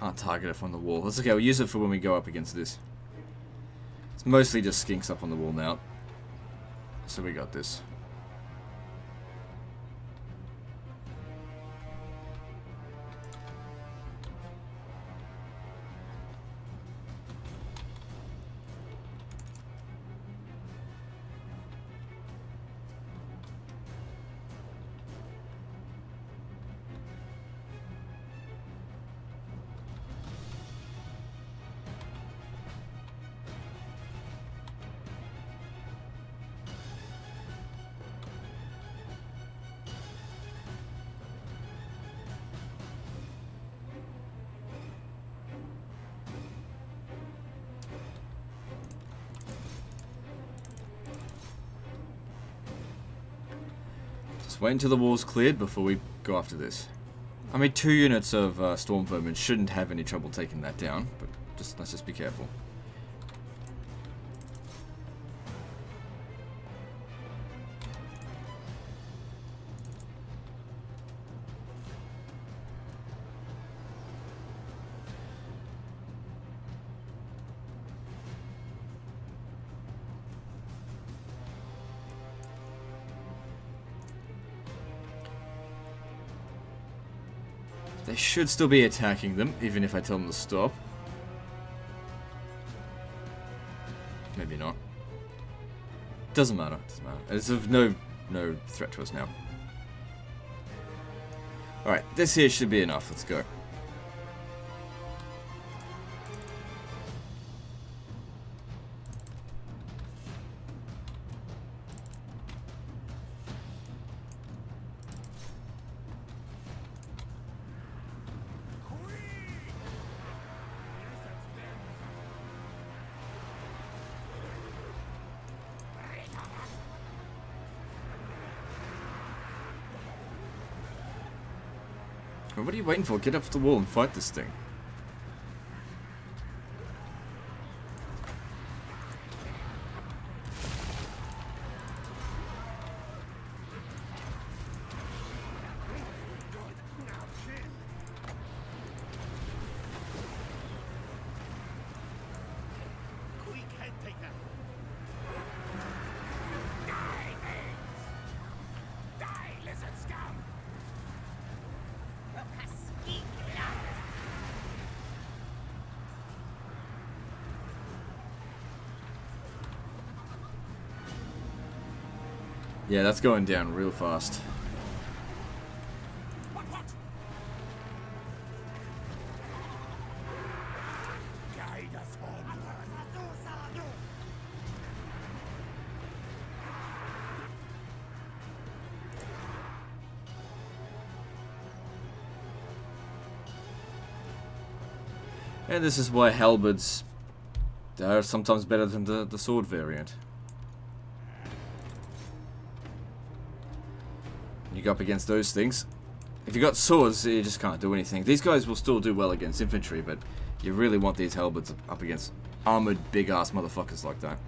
Can't target it from the wall. That's okay, we'll use it for when we go up against this. It's mostly just skinks up on the wall now. So we got this. Wait until the wall's cleared before we go after this. I mean, 2 units of storm vermin shouldn't have any trouble taking that down, but let's just be careful. They should still be attacking them, even if I tell them to stop. Maybe not. Doesn't matter. Doesn't matter. It's of no threat to us now. Alright, this here should be enough. Let's go. What are you waiting for? Get up the wall and fight this thing. Yeah, that's going down real fast. And this is why halberds are sometimes better than the sword variant. You go up against those things. If you got swords, you just can't do anything. These guys will still do well against infantry, but you really want these halberds up against armored, big-ass motherfuckers like that.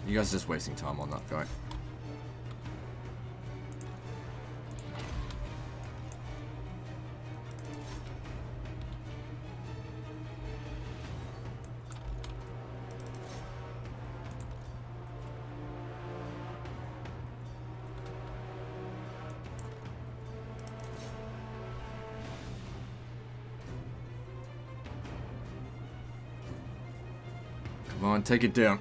You guys are just wasting time on that guy. Come on, take it down.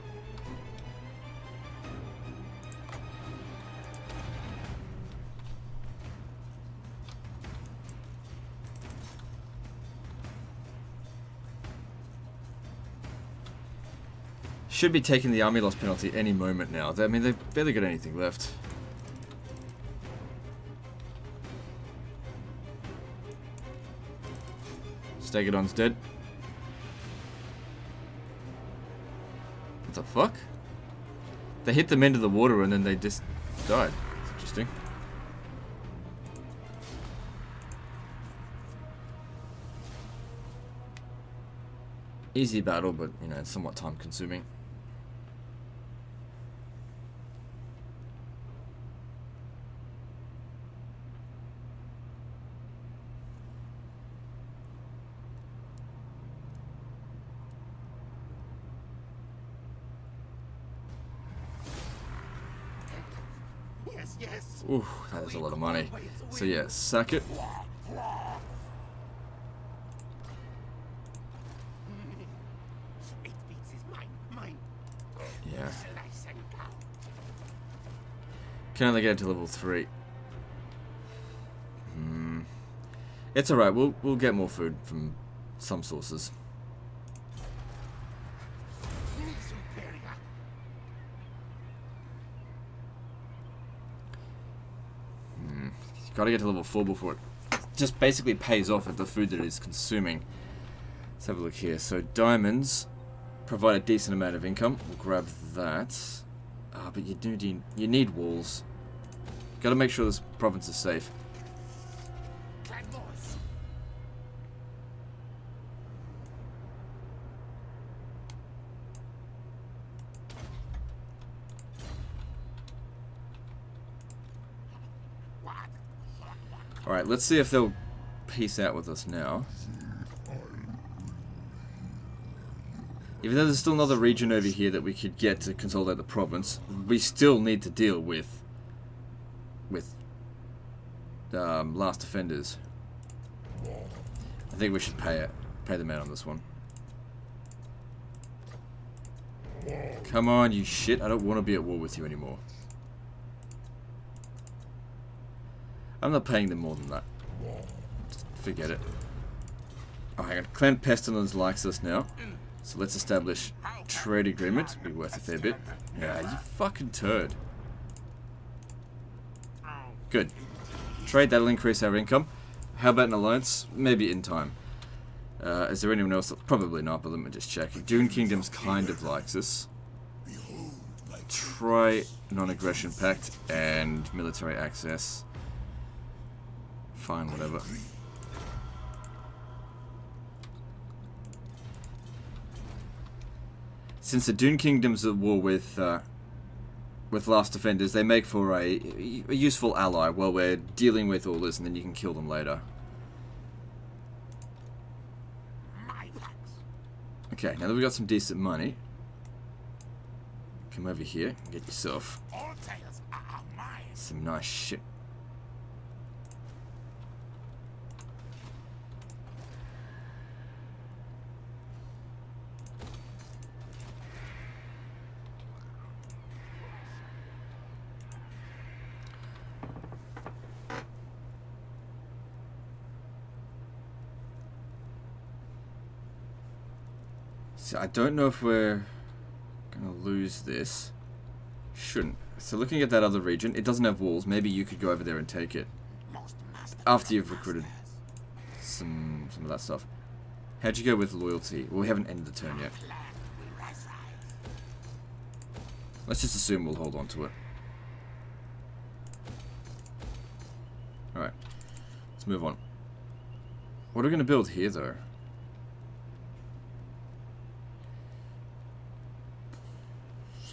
Should be taking the army loss penalty any moment now. I mean, they've barely got anything left. Stegodon's dead. What the fuck? They hit them into the water and then they just died. That's interesting. Easy battle, but, you know, it's somewhat time consuming. Yes. Ooh, that is a lot of money. So yeah, sack it. It beats his mine. Mine. Yeah. Slice and go. Can only get to level 3. It's alright, we'll get more food from some sources. Superior. Gotta get to level 4 before it just basically pays off at the food that it is consuming. Let's have a look here. So diamonds provide a decent amount of income. We'll grab that. But you need walls. Gotta make sure this province is safe. Clan Moors. What? Alright, let's see if they'll peace out with us now. Even though there's still another region over here that we could get to consolidate the province, we still need to deal with last offenders. I think we should pay them out on this one. Come on, you shit! I don't want to be at war with you anymore. I'm not paying them more than that. Just forget it. Oh, hang on. Clan Pestilence likes us now. So let's establish trade agreement. Be worth a fair bit. Yeah, you fucking turd. Good. Trade, that'll increase our income. How about an alliance? Maybe in time. Is there anyone else? Probably not, but let me just check. Dune Kingdoms kind of likes us. Try non-aggression pact and military access. Fine, whatever. Since the Dune Kingdom's at war with Last Defenders, they make for a useful ally while we're dealing with all this, and then you can kill them later. Okay, now that we've got some decent money, come over here and get yourself All tales are mine. some nice shit. So I don't know if we're gonna lose this. Shouldn't. So looking at that other region, it doesn't have walls. Maybe you could go over there and take it Most masterful after you've recruited masters. some of that stuff. How'd you go with loyalty? Well, we haven't ended the turn yet. Plan will rise. Let's just assume we'll hold on to it. Alright. Let's move on. What are we gonna build here though?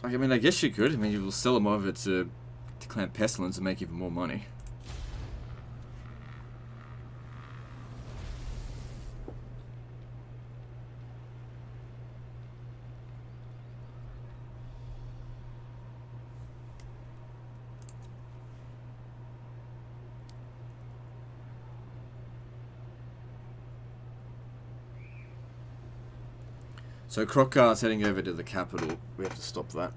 Like, I mean, I guess you could. I mean, you will sell them over to Clan Pestilence and make even more money. So Croccar's heading over to the capital. We have to stop that.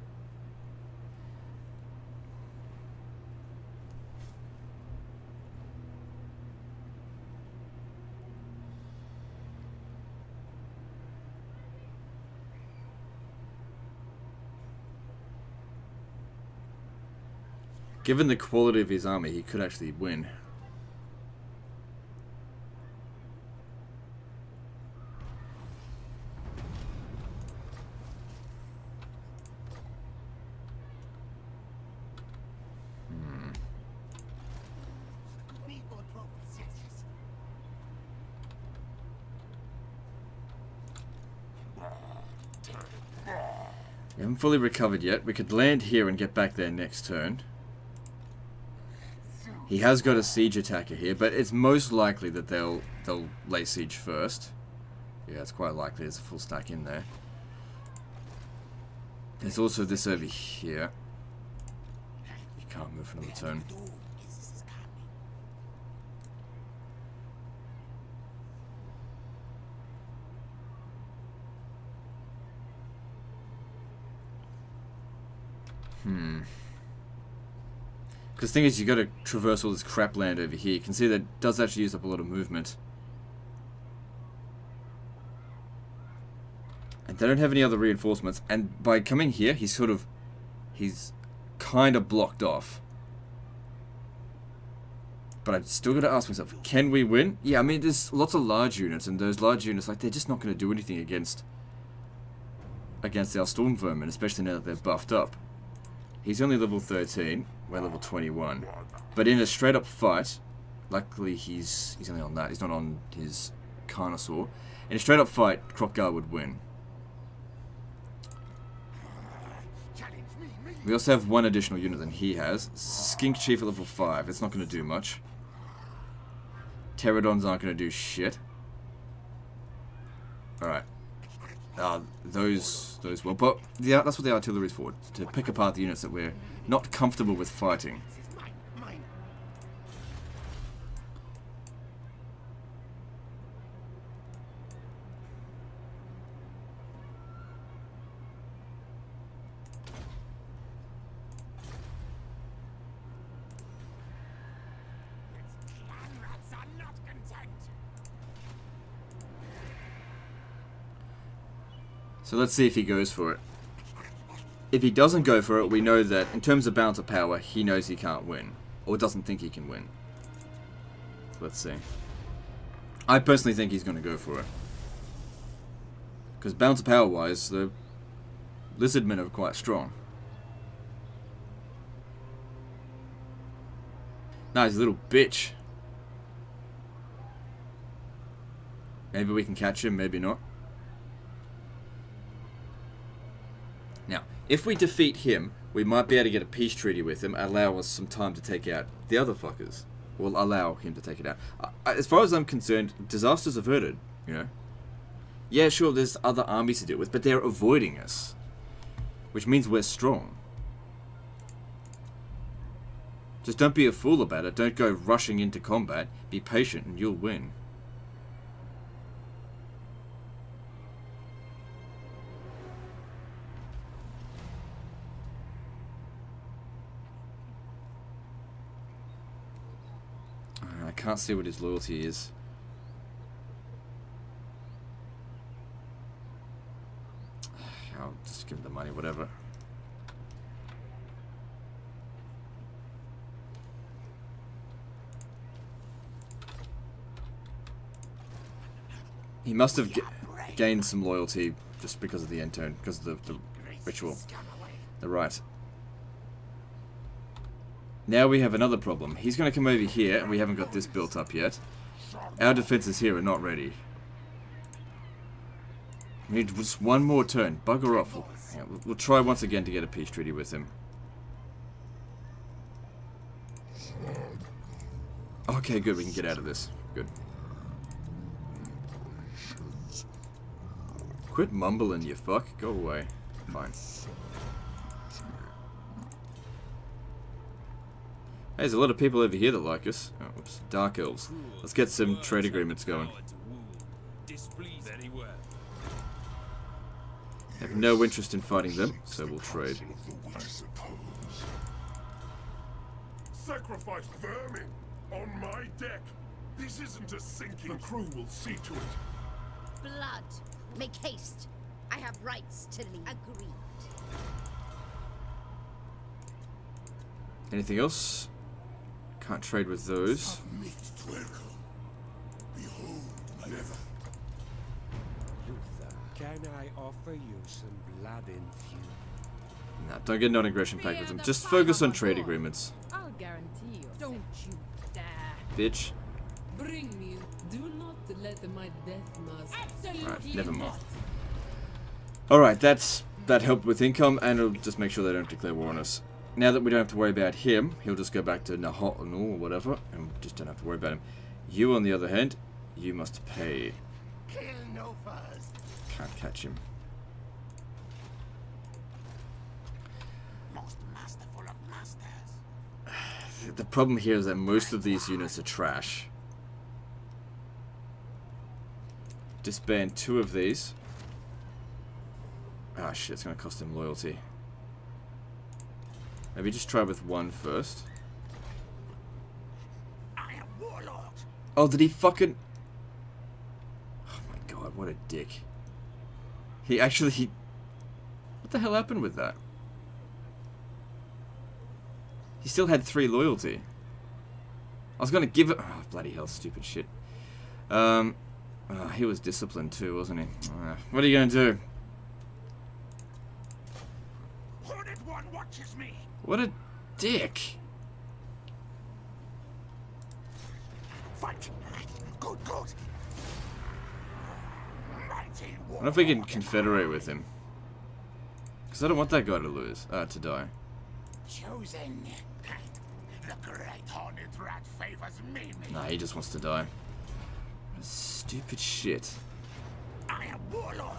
Given the quality of his army, he could actually win. Need more trophies, yes, yes. We haven't fully recovered yet. We could land here and get back there next turn. He has got a siege attacker here, but it's most likely that they'll lay siege first. Yeah, it's quite likely there's a full stack in there. There's also this over here. You can't move for another turn. Because the thing is, you got to traverse all this crap land over here. You can see that it does actually use up a lot of movement. And they don't have any other reinforcements. And by coming here, he's kind of blocked off. But I still got to ask myself, can we win? Yeah, I mean, there's lots of large units, and those large units, like, they're just not going to do anything against our Storm Vermin, especially now that they're buffed up. He's only level 13, we're level 21. But in a straight up fight, luckily he's only on that, he's not on his Carnosaur. In a straight up fight, Croc-Gar would win. We also have one additional unit than he has. Skink Chief at level 5, it's not going to do much. Pterodons aren't going to do shit. Alright. Those will, but yeah, that's what the artillery is for, to pick apart the units that we're not comfortable with fighting. So let's see if he goes for it. If he doesn't go for it, we know that in terms of balance of power, he knows he can't win. Or doesn't think he can win. Let's see. I personally think he's going to go for it. Because balance of power wise, the Lizardmen are quite strong. Nah, he's a little bitch. Maybe we can catch him, maybe not. Now, if we defeat him, we might be able to get a peace treaty with him, allow us some time to take out the other fuckers. We'll allow him to take it out. As far as I'm concerned, disaster's averted, you know. Yeah, sure, there's other armies to deal with, but they're avoiding us. Which means we're strong. Just don't be a fool about it. Don't go rushing into combat. Be patient and you'll win. I can't see what his loyalty is. I'll just give him the money, whatever. He must have gained some loyalty just because of the end turn, because of the ritual. The right. Now we have another problem. He's going to come over here, and we haven't got this built up yet. Our defenses here are not ready. We need just one more turn. Bugger off. We'll try once again to get a peace treaty with him. Okay, good. We can get out of this. Good. Quit mumbling, you fuck. Go away. Fine. Hey, there's a lot of people over here that like us. Oh, oops. Dark Elves. Let's get some trade agreements going. I have no interest in fighting them, so we'll trade. Sacrifice vermin on my deck. This isn't a sinking. The crew will see to it. Blood. Make haste. I have rights to lead. Agreed. Anything else? Can't trade with those. Behold, never. Luther, can I offer you some blood infusion? Nah, don't get non aggression pact with them. Just focus on trade agreements. I'll guarantee you. Don't you dare. Bitch. Bring me. Do not let my death mask. Absolutely. Alright, never mind. Alright, that helped with income, and it'll just make sure they don't declare war on us. Now that we don't have to worry about him, he'll just go back to Nahotanu or whatever, and we just don't have to worry about him. You, on the other hand, you must pay. Kill no furs. Can't catch him. Most masterful of masters. The problem here is that most of these units are trash. Disband 2 of these. Ah, shit, it's gonna cost him loyalty. Maybe just try with 1 first. I am warlord. Oh, did he fucking... Oh my god, what a dick. He actually... What the hell happened with that? He still had 3 loyalty. I was gonna give it... Oh, bloody hell, stupid shit. He was disciplined too, wasn't he? What are you gonna do? Hornet One watches me. What a dick. Fight. Good, good. Mighty I wonder if we can confederate with him. Because I don't want that guy to lose. To die. chosen. The great horned rat favors me. Nah, he just wants to die. What a stupid shit. I am warlord.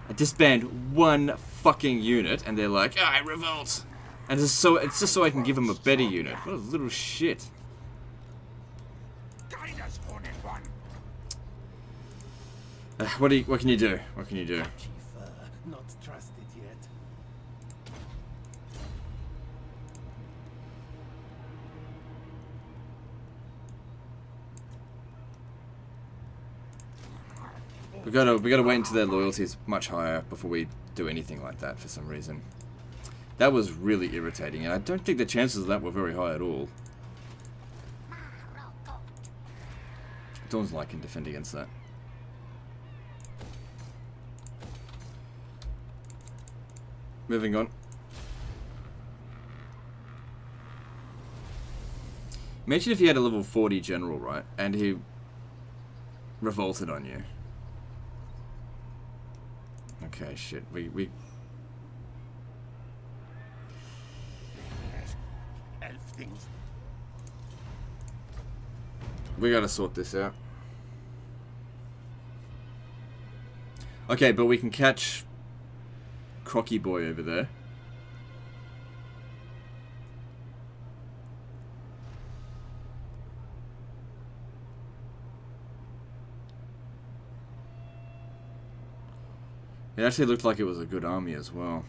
I disband 1 fucking unit, and they're like, I revolt. And it's just so I can give them a better unit. What a little shit. Guide us, Hornet One. What can you do? What can you do? Chief, not trusted yet. We gotta wait until their loyalty is much higher before we do anything like that for some reason. That was really irritating, and I don't think the chances of that were very high at all. Dawn's like can defend against that. Moving on. Imagine if you had a level 40 general, right? And he revolted on you. Okay, shit. Elf things. We gotta sort this out. Okay, but we can catch Crocky Boy over there. It actually looked like it was a good army as well.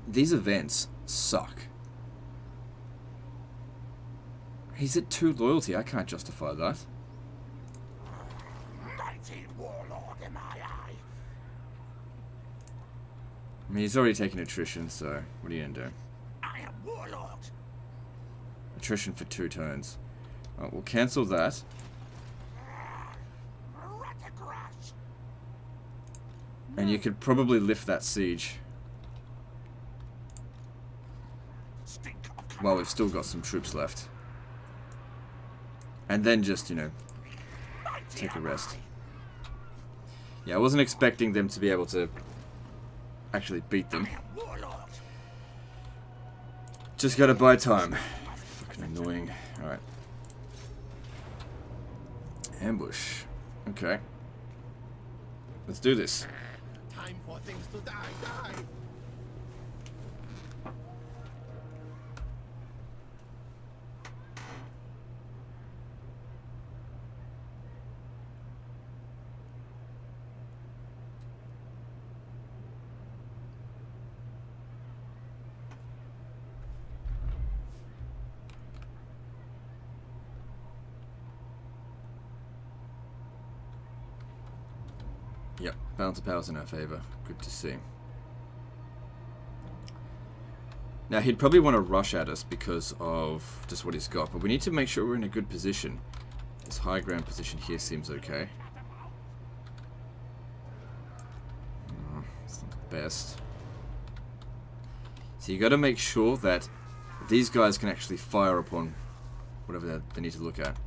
These events suck. He's at 2 loyalty. I can't justify that. Mighty warlord am I. I mean, he's already taken attrition, so what are you gonna do? I am warlord. Attrition for 2 turns. Alright, we'll cancel that. Rattergrass. And you could probably lift that siege Stink of while we've still got some troops left. And then just, you know, mighty take a am rest. I. Yeah, I wasn't expecting them to be able to actually beat them. I am warlord. Just gotta buy time. Fucking annoying. Alright. Ambush. Okay. Let's do this. Time for things to die. Yep, balance of power's in our favour. Good to see. Now, he'd probably want to rush at us because of just what he's got, but we need to make sure we're in a good position. This high ground position here seems okay. It's not the best. So you got to make sure that these guys can actually fire upon whatever they need to look at.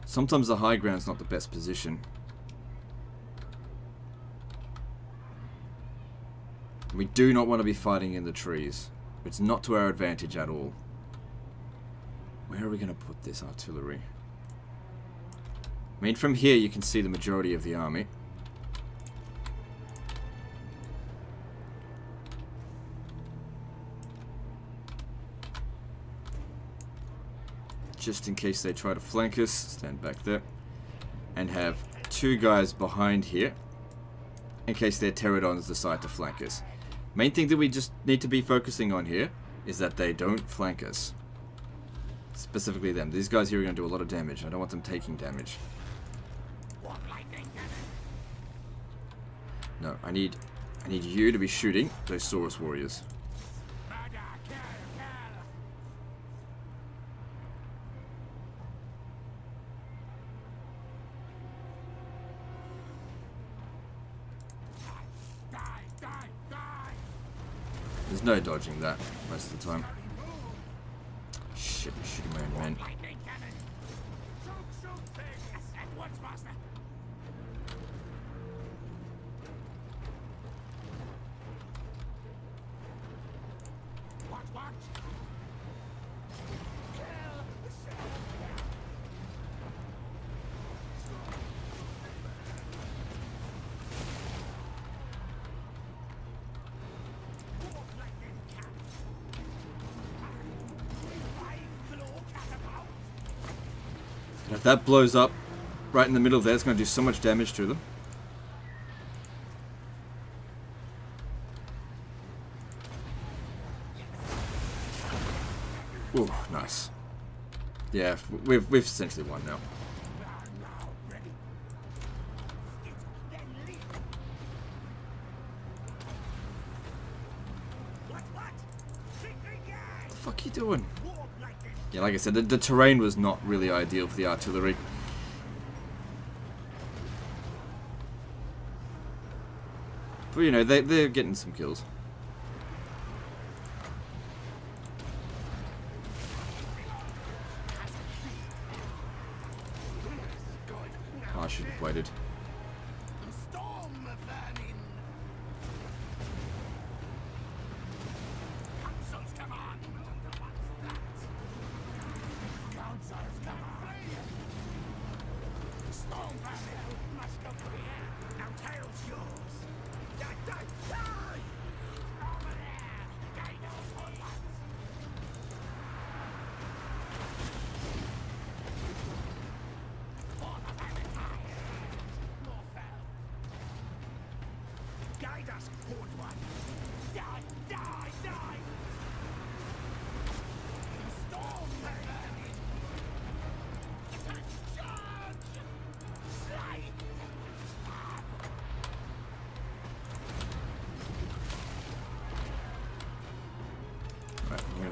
Sometimes the high ground's not the best position. We do not want to be fighting in the trees. It's not to our advantage at all. Where are we going to put this artillery? I mean, from here you can see the majority of the army. Just in case they try to flank us, stand back there. And have 2 guys behind here, in case their pterodons decide to flank us. Main thing that we just need to be focusing on here is that they don't flank us. Specifically them. These guys here are going to do a lot of damage. I don't want them taking damage. No, I need you to be shooting those Saurus warriors. There's no dodging that most of the time. Shit, I'm shooting my own men. And if that blows up right in the middle there, it's going to do so much damage to them. Ooh, nice. Yeah, we've essentially won now. What the fuck are you doing? Yeah, like I said, the terrain was not really ideal for the artillery. But you know, they're getting some kills. Oh, I should have waited.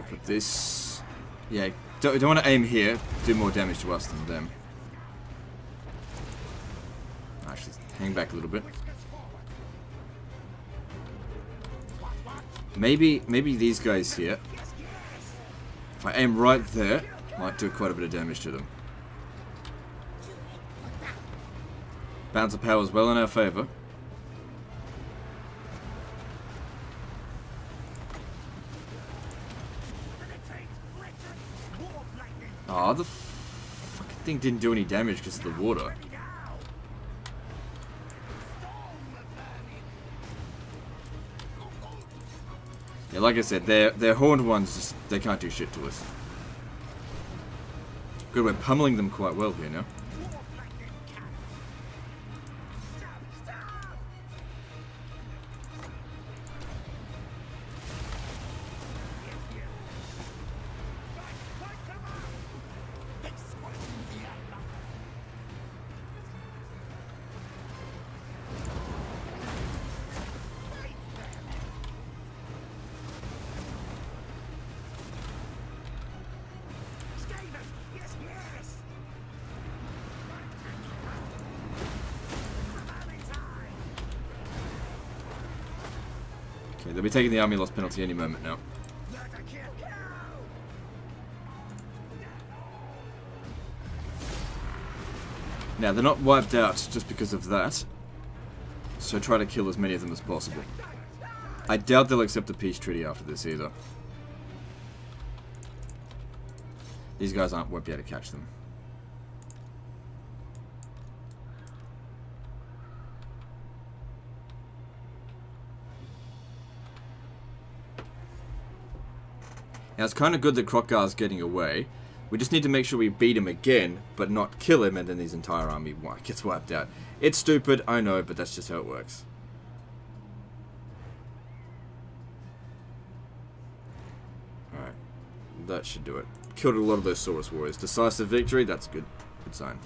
Put this... Yeah, don't want to aim here. Do more damage to us than them. Actually, hang back a little bit. Maybe these guys here, if I aim right there, might do quite a bit of damage to them. Balance of power is well in our favour. Oh, the fucking thing didn't do any damage because of the water. Yeah, like I said, their horned ones just, they can't do shit to us. Good, we're pummeling them quite well here now. Okay, they'll be taking the army loss penalty any moment now. Now, they're not wiped out just because of that, so try to kill as many of them as possible. I doubt they'll accept a peace treaty after this either. These guys won't be able to catch them. Now it's kind of good that Krokar's getting away. We just need to make sure we beat him again, but not kill him, and then his entire army gets wiped out. It's stupid, I know, but that's just how it works. Alright. That should do it. Killed a lot of those Saurus warriors. Decisive victory, that's good. Good sign.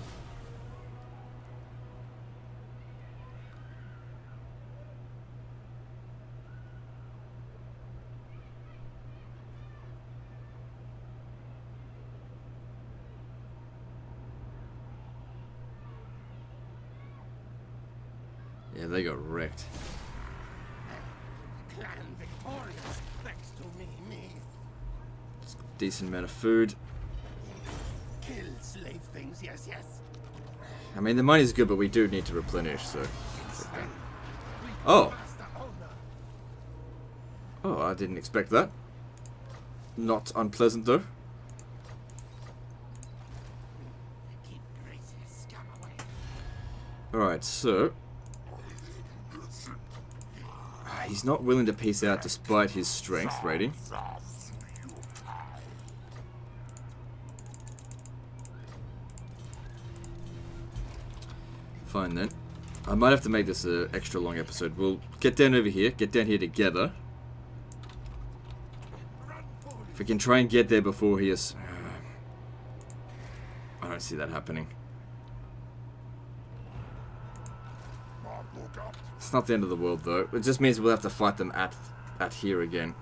Yeah, they got wrecked. Clan victorious, thanks to me. Decent amount of food. Kill slave things, yes. I mean, the money's good, but we do need to replenish, so... Oh! Oh, I didn't expect that. Not unpleasant, though. Alright, so... He's not willing to peace out despite his strength rating. Fine then. I might have to make this an extra long episode. We'll get down over here, get down here together. If we can try and get there before he is... I don't see that happening. It's not the end of the world though. It just means we'll have to fight them at here again.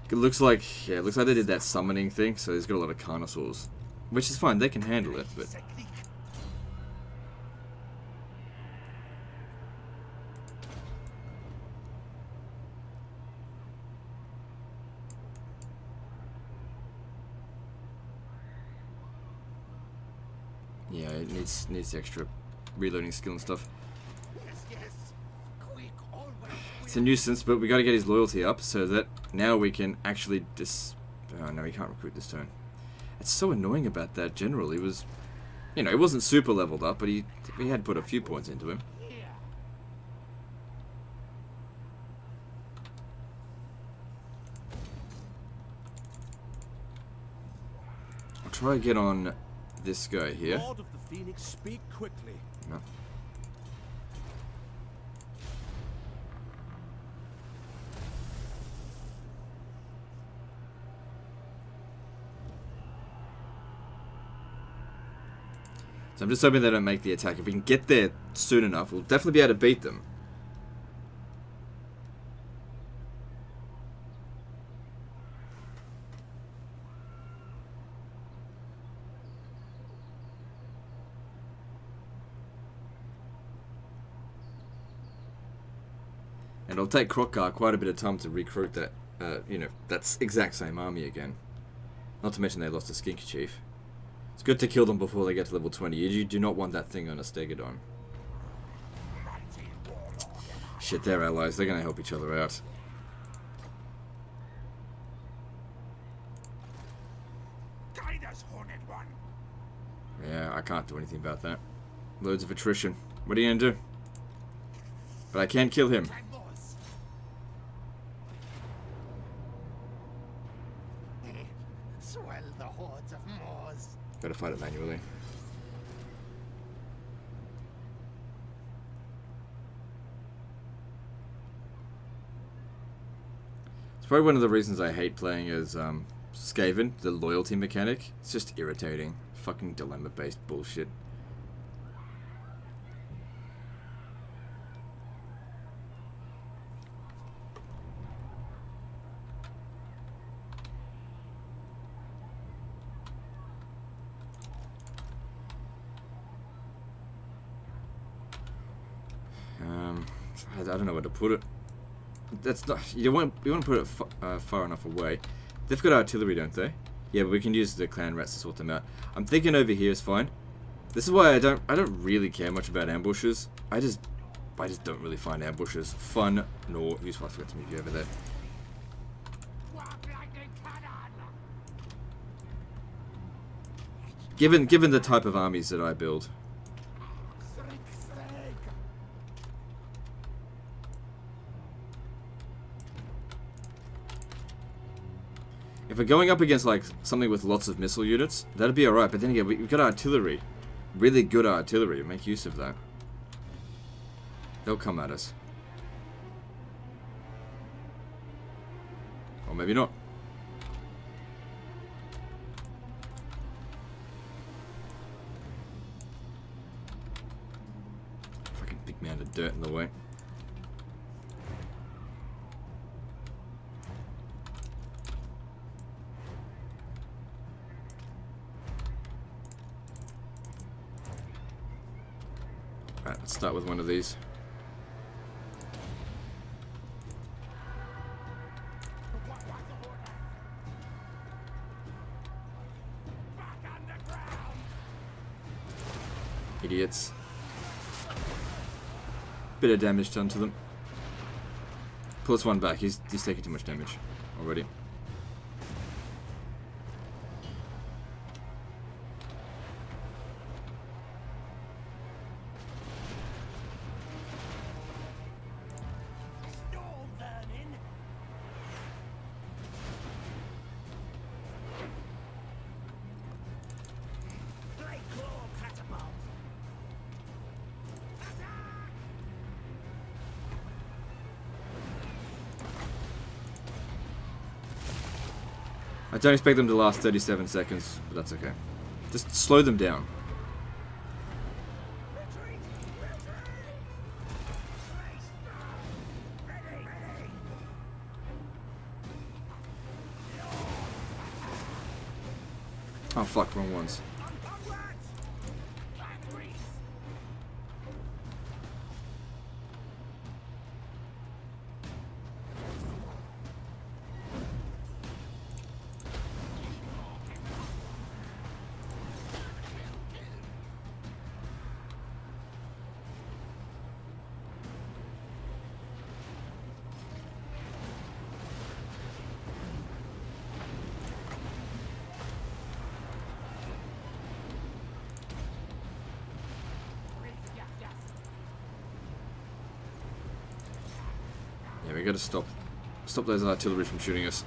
It looks like they did that summoning thing, so he's got a lot of Carnosaurs. Which is fine, they can handle it, but... Yeah, it needs the extra reloading skill and stuff. It's a nuisance, but we gotta get his loyalty up so that now we can actually oh no, he can't recruit this turn. It's so annoying about that generally. It was, you know, he wasn't super leveled up, but he had put a few points into him. I'll try to get on this guy here. Lord of the Phoenix, speak quickly. No. So I'm just hoping they don't make the attack. If we can get there soon enough, we'll definitely be able to beat them. And it'll take Krokar quite a bit of time to recruit that, you know, that exact same army again. Not to mention they lost a Skink Chief. It's good to kill them before they get to level 20. You do not want that thing on a Stegodon. Shit, they're allies. They're going to help each other out. Yeah, I can't do anything about that. Loads of attrition. What are you going to do? But I can kill him. Swell the hordes of Moors. Gotta fight it manually. It's probably one of the reasons I hate playing as Skaven, the loyalty mechanic. It's just irritating. Fucking dilemma-based bullshit. I don't know where to put it. That's not. You want to put it far enough away. They've got artillery, don't they? Yeah, but we can use the clan rats to sort them out. I'm thinking over here is fine. This is why I don't really care much about ambushes. I just don't really find ambushes fun nor useful. I forgot to move you over there. Given the type of armies that I build. If we're going up against like something with lots of missile units, that'd be alright. But then again, we've got artillery. Really good artillery. Make use of that. They'll come at us. Or maybe not. Fucking big mound of dirt in the way. Right, let's start with one of these. Idiots. Bit of damage done to them. Pull this one back. He's taking too much damage already. I don't expect them to last 37 seconds, but that's okay. Just slow them down. Oh fuck, wrong ones. Yeah, we gotta stop those artillery from shooting us.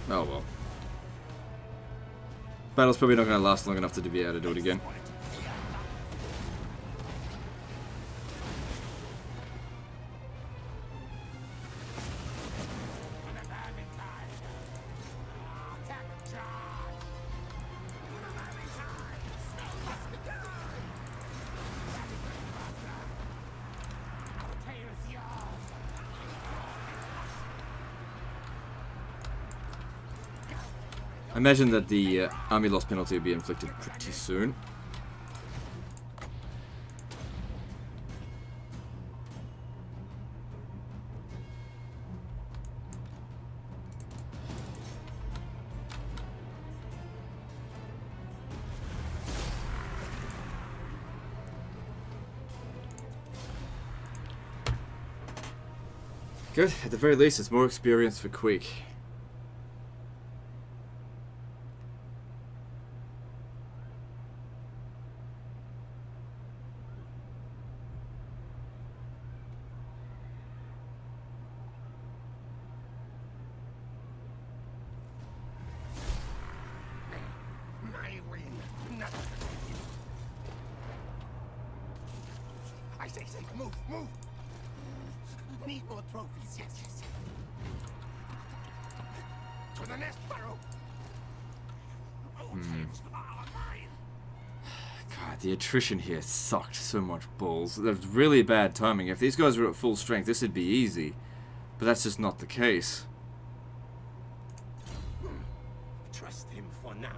Oh well. Battle's probably not going to last long enough to be able to do it again. I imagine that the army loss penalty will be inflicted pretty soon. Good, at the very least it's more experience for Quick. Say, move, move! Need more trophies, yes. To the nest, Barrow! God, the attrition here sucked so much balls. That was really bad timing. If these guys were at full strength, this would be easy. But that's just not the case. Trust him for now.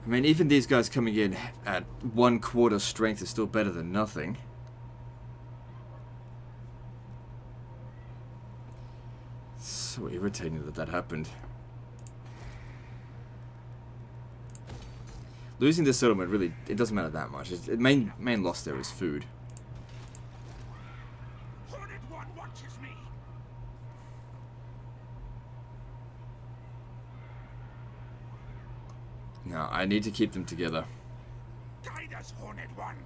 I mean, even these guys coming in at 1/4 strength is still better than nothing. So irritating that that happened. Losing the settlement really, it doesn't matter that much. The main loss there is food. Hornet One watches me. No, I need to keep them together. Guide us, Hornet One.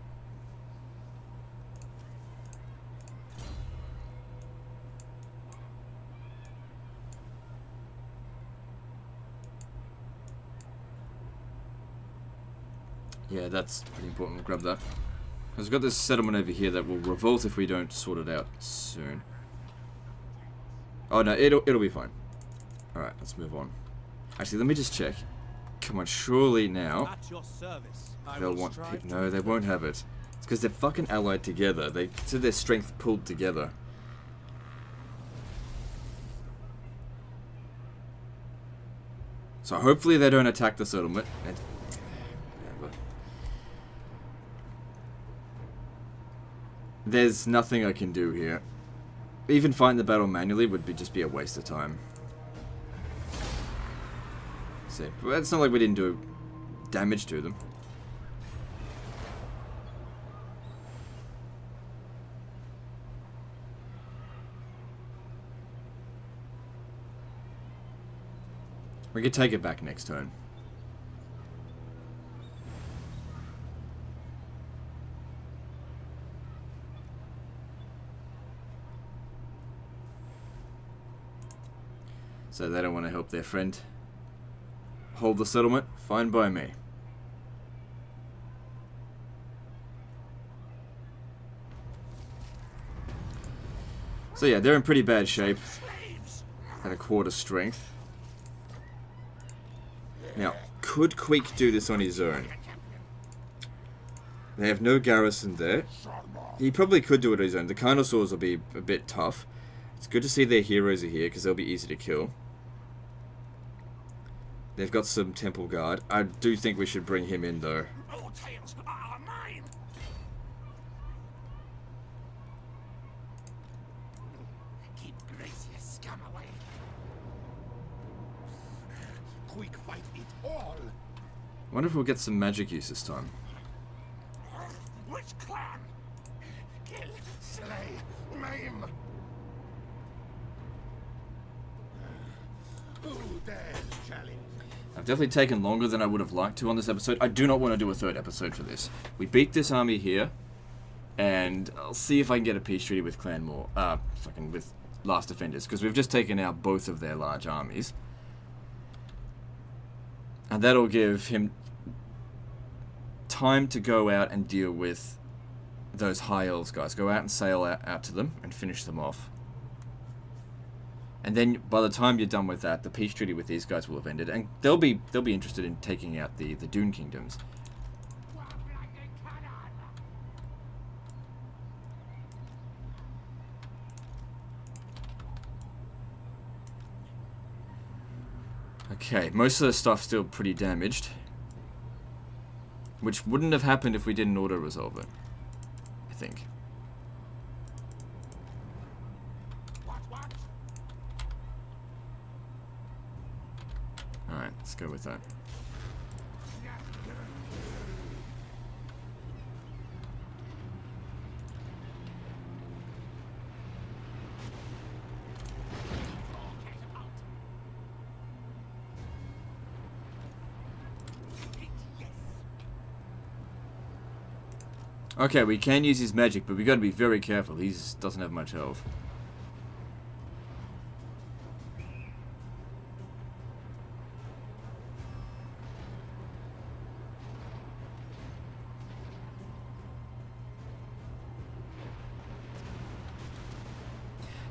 Yeah, that's pretty important. Grab that. Because we've got this settlement over here that will revolt if we don't sort it out soon. Oh no, it'll be fine. Alright, let's move on. Actually, let me just check. Come on, surely now At your service. I they'll will want... strive No, to they won't have it. It's because they're fucking allied together. They to their strength pulled together. So hopefully they don't attack the settlement. Whatever. There's nothing I can do here. Even fighting the battle manually would just be a waste of time. See, well, it's not like we didn't do damage to them. We could take it back next turn. So they don't want to help their friend hold the settlement? Fine by me. So yeah, they're in pretty bad shape at 1/4 strength. Now, could Queek do this on his own? They have no garrison there. He probably could do it on his own. The Carnosaurs will be a bit tough. It's good to see their heroes are here because they'll be easy to kill. They've got some Temple Guard. I do think we should bring him in though. All tails are mine. Keep Gracia scum away. Quick fight it all. Wonder if we'll get some magic use this time. Which clan? Kill, slay, maim. Who dares challenge? I've definitely taken longer than I would have liked to on this episode. I do not want to do a third episode for this. We beat this army here, and I'll see if I can get a peace treaty with Clanmore, fucking with Last Defenders, because we've just taken out both of their large armies. And that'll give him time to go out and deal with those High Elves guys. Go out and sail out to them and finish them off. And then by the time you're done with that, the peace treaty with these guys will have ended, and they'll be interested in taking out the Dune kingdoms. Okay, most of the stuff's still pretty damaged, which wouldn't have happened if we didn't auto-resolve it, I think. Alright, let's go with that. Okay, we can use his magic, but we gotta be very careful. He doesn't have much health.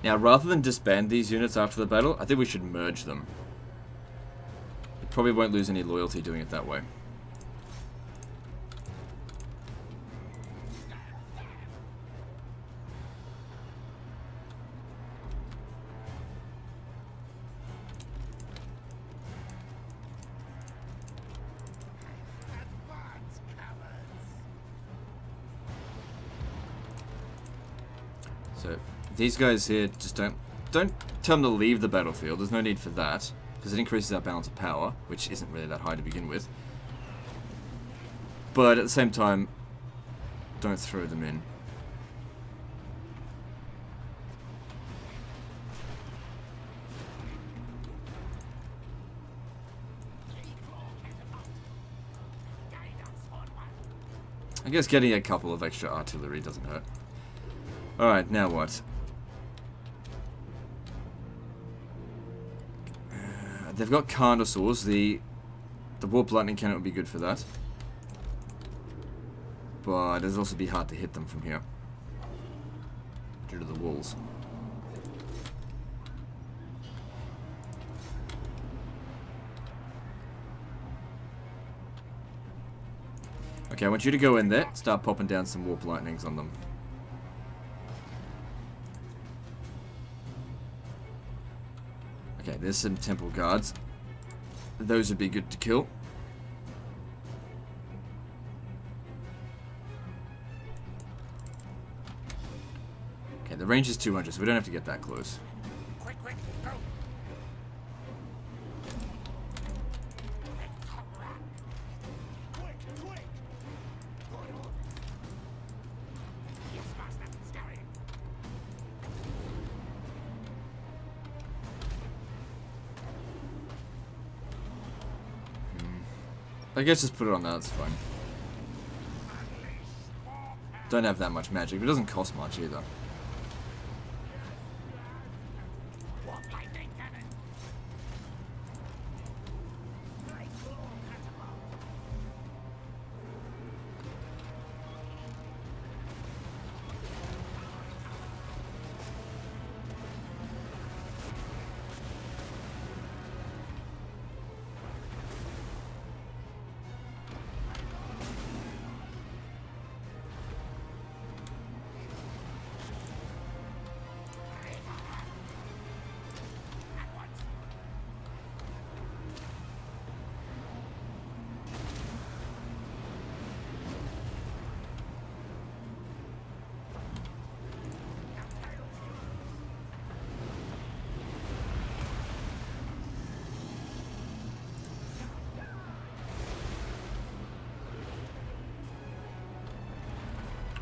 Now, rather than disband these units after the battle, I think we should merge them. We probably won't lose any loyalty doing it that way. So these guys here just don't tell them to leave the battlefield. There's no need for that because it increases our balance of power, which isn't really that high to begin with. But at the same time, don't throw them in. I guess getting a couple of extra artillery doesn't hurt. Alright, now what? They've got Carnosaurs. The Warp Lightning Cannon would be good for that. But it'll also be hard to hit them from here. Due to the walls. Okay, I want you to go in there, start popping down some Warp Lightnings on them. Okay, there's some Temple Guards. Those would be good to kill. Okay, the range is 200, so we don't have to get that close. Quick, quick, go! Quick, quick! Yes, master, scurry! I guess just put it on that, that's fine. Don't have that much magic, but it doesn't cost much either.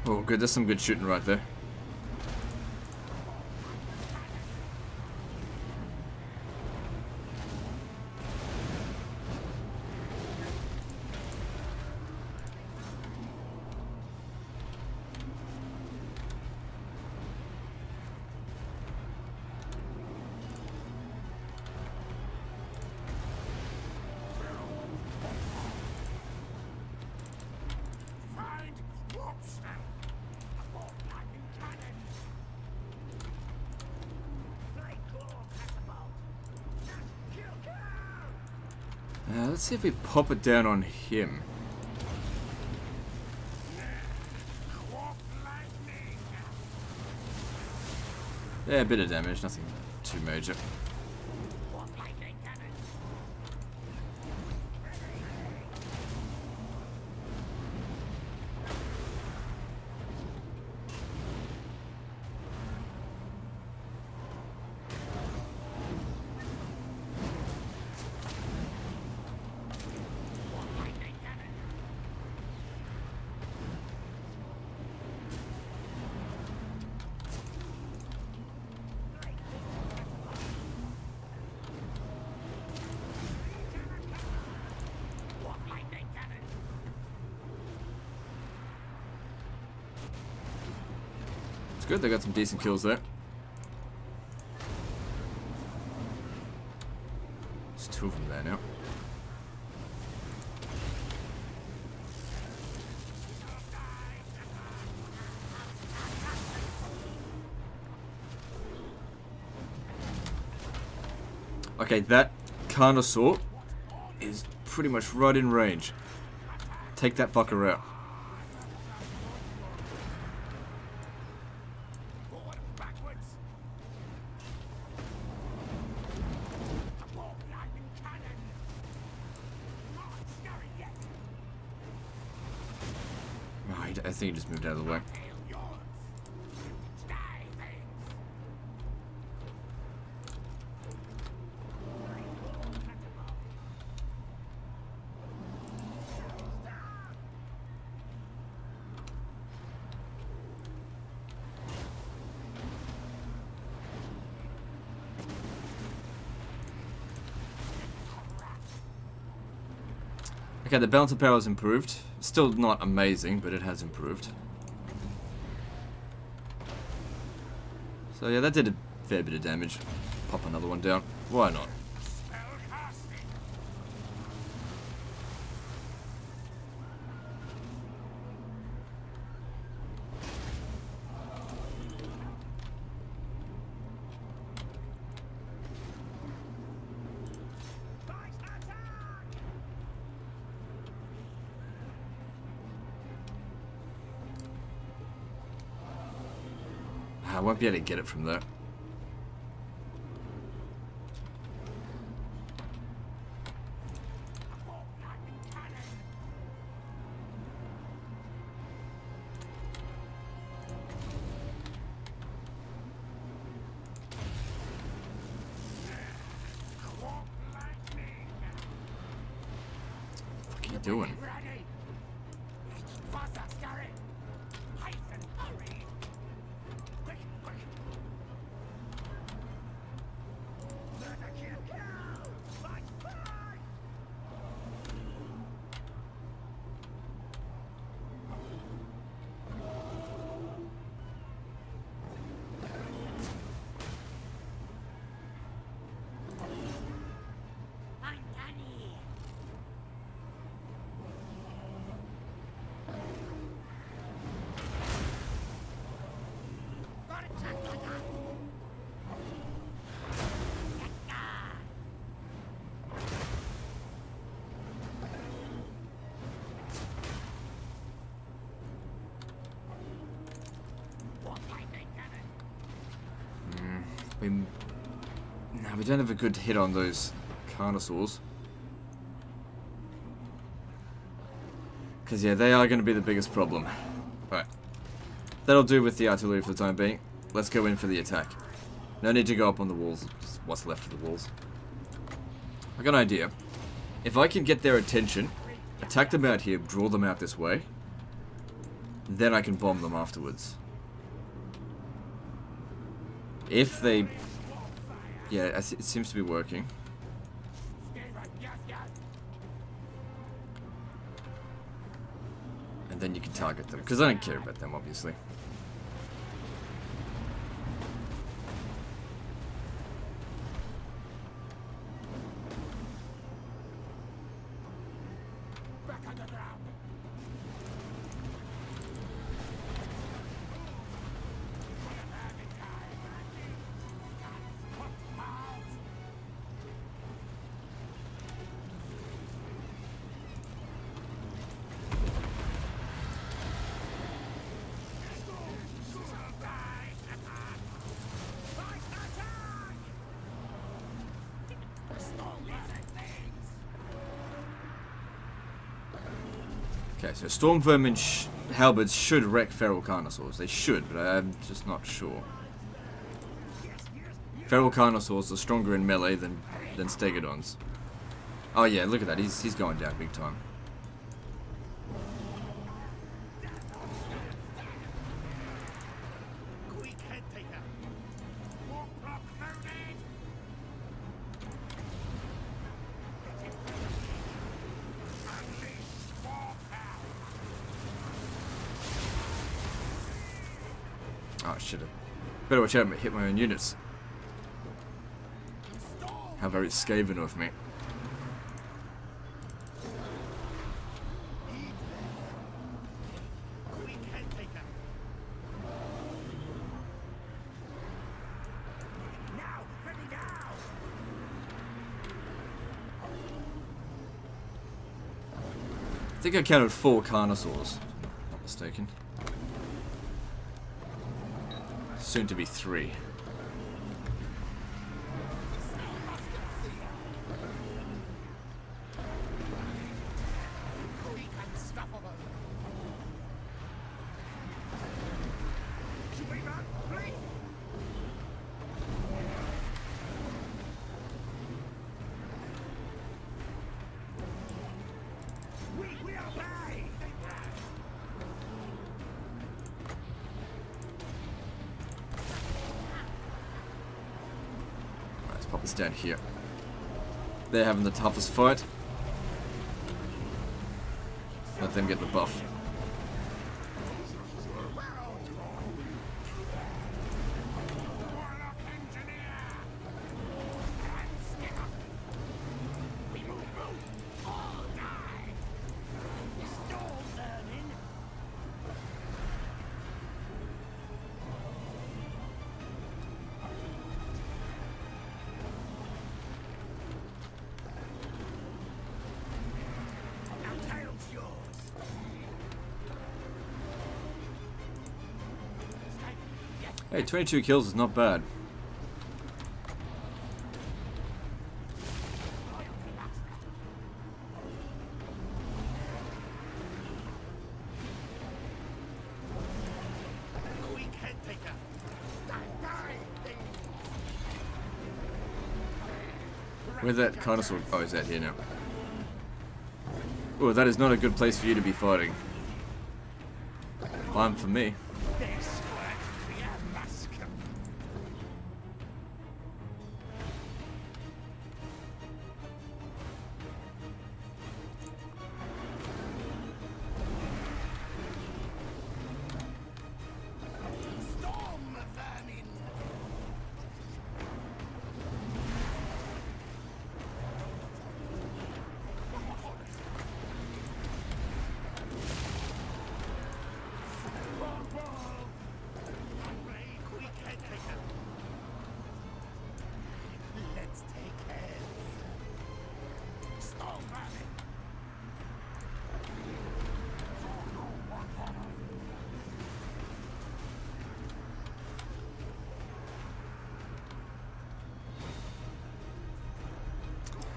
Oh, good. There's some good shooting right there. Find Warpstone! A warp lightning cannon! Flight claw catapult! Kill! Let's see if we pop it down on him. Warp lightning! Yeah, a bit of damage, nothing too major. Warp lightning cannon! Warp lightning cannon! Warp lightning cannon! It's good, they got some decent kills there. There's two of them there now. Okay, that Carnosaur is pretty much right in range. Take that fucker out. Forward and backwards! A warp lightning cannon! Not scurry yet! Right, I think he just moved out of the way. Hail yours! Stay, baby! Okay, the balance of power has improved. Still not amazing, but it has improved. So yeah, that did a fair bit of damage. Pop another one down. Why not? I won't be able to get it from there. What are you doing? We don't have a good hit on those Carnosaurs. Because, yeah, they are going to be the biggest problem. Alright. That'll do with the artillery for the time being. Let's go in for the attack. No need to go up on the walls. Just what's left of the walls. I got an idea. If I can get their attention, attack them out here, draw them out this way, then I can bomb them afterwards. If they... Yeah, it seems to be working. And then you can target them, because I don't care about them, obviously. Okay, so Storm Vermin halberds should wreck feral Carnosaurs. They should, but I'm just not sure. Feral Carnosaurs are stronger in melee than Stegodons. Oh yeah, look at that. He's going down big time. Oh shit. Better watch out and hit my own units. How very Skaven of me. I think I counted 4 Carnosaurs, if I'm not mistaken. Soon to be 3. Pop this down here. They're having the toughest fight. Let them get the buff. Hey, 22 kills is not bad. Where's that Carnosaur? Oh, is that here now? Oh, that is not a good place for you to be fighting. Fine for me.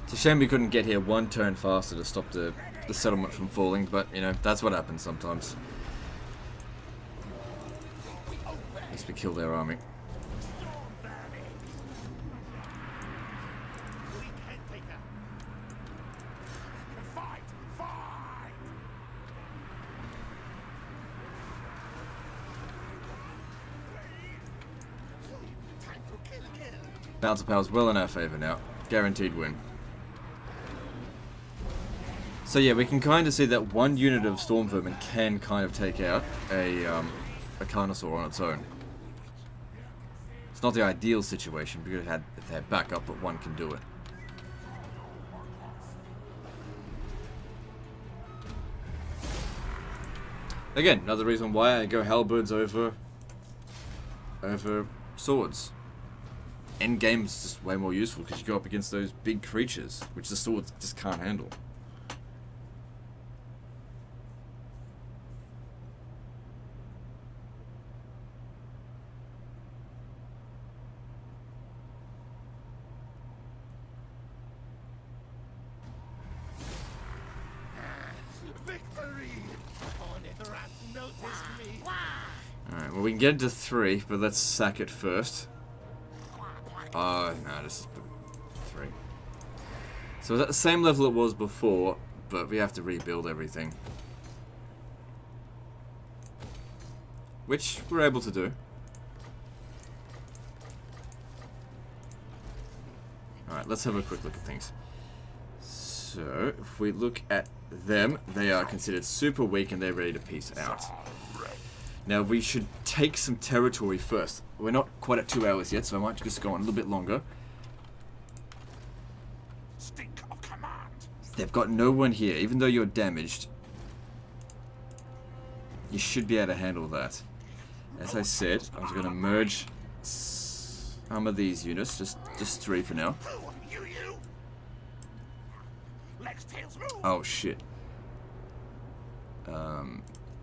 It's a shame we couldn't get here one turn faster to stop the settlement from falling, but, you know, that's what happens sometimes. At least we killed their army. Balance of power's well in our favour now. Guaranteed win. So yeah, we can kind of see that one unit of Storm Vermin can kind of take out a Carnosaur on its own. It's not the ideal situation because if they had backup, but one can do it. Again, another reason why I go halberds over swords. Endgame is just way more useful because you go up against those big creatures, which the swords just can't handle. Alright, well we can get it to 3, but let's sack it first. No, this is 3. So it's at the same level it was before, but we have to rebuild everything. Which we're able to do. Alright, let's have a quick look at things. So, if we look at them, they are considered super weak and they're ready to peace out. Now, we should take some territory first. We're not quite at 2 hours yet, so I might just go on a little bit longer. Stink of command. They've got no one here. Even though you're damaged, you should be able to handle that. As I said, I was going to merge some of these units, just 3 for now. You. Legs, tails, move. Oh shit.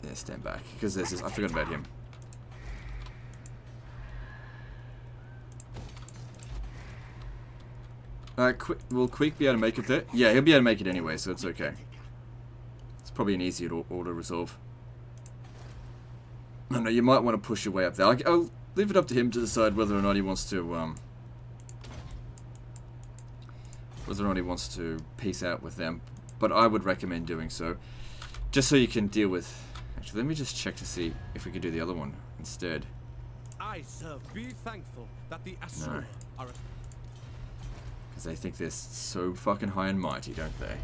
Yeah, stand back because there's this. I forgot about him. Will Queek be able to make it there? Yeah, he'll be able to make it anyway, so it's okay. It's probably an easier auto resolve. I know you might want to push your way up there. I'll leave it up to him to decide whether or not he wants to peace out with them. But I would recommend doing so, just so you can deal with. Actually, let me just check to see if we could do the other one instead. I, sir, be thankful that the Asura are. Because they think they're so fucking high and mighty, don't they?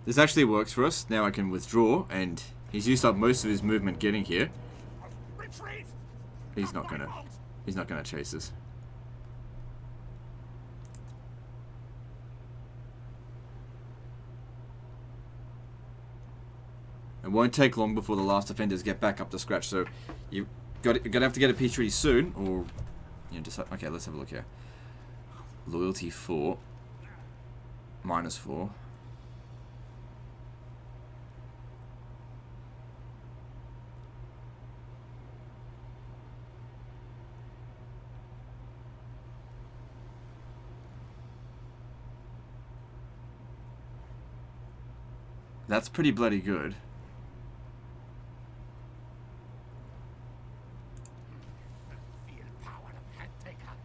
This actually works for us. Now I can withdraw, and he's used up most of his movement getting here. Retreat! He's not gonna chase us. It won't take long before the last defenders get back up to scratch, so you're gonna have to get a peace treaty soon, or you know, decide. Okay, let's have a look here. Loyalty 4, -4. That's pretty bloody good.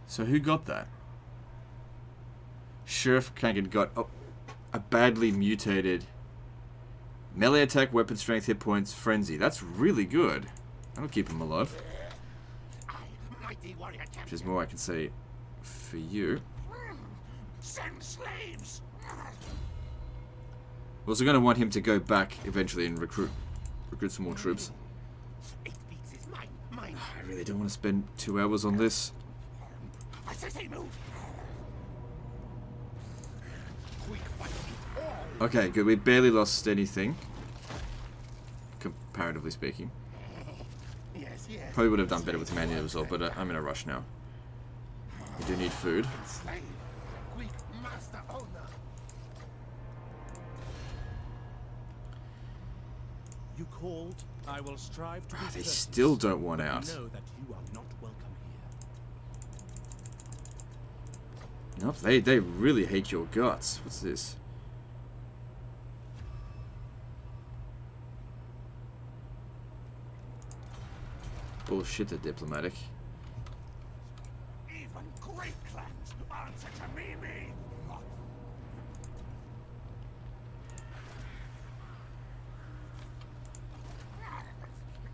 So who got that? Sheriff Kangan got a badly mutated melee attack, weapon strength, hit points, frenzy. That's really good. That'll keep him alive. Which is more I can say for you. Send slaves! We're also going to want him to go back eventually and recruit some more troops. It beats his mind. I really don't want to spend 2 hours on this. I say move! Quick fight it all! Okay, good. We barely lost anything, comparatively speaking. Yes. Probably would have done better with manual as well, but I'm in a rush now. We do need food. Slave! Quick master owner! You called, I will strive to be They courteous. still don't want out. Know that you are not welcome here. Nope, they really hate your guts. What's this? Bullshit, they're diplomatic. Even great clans answer to me.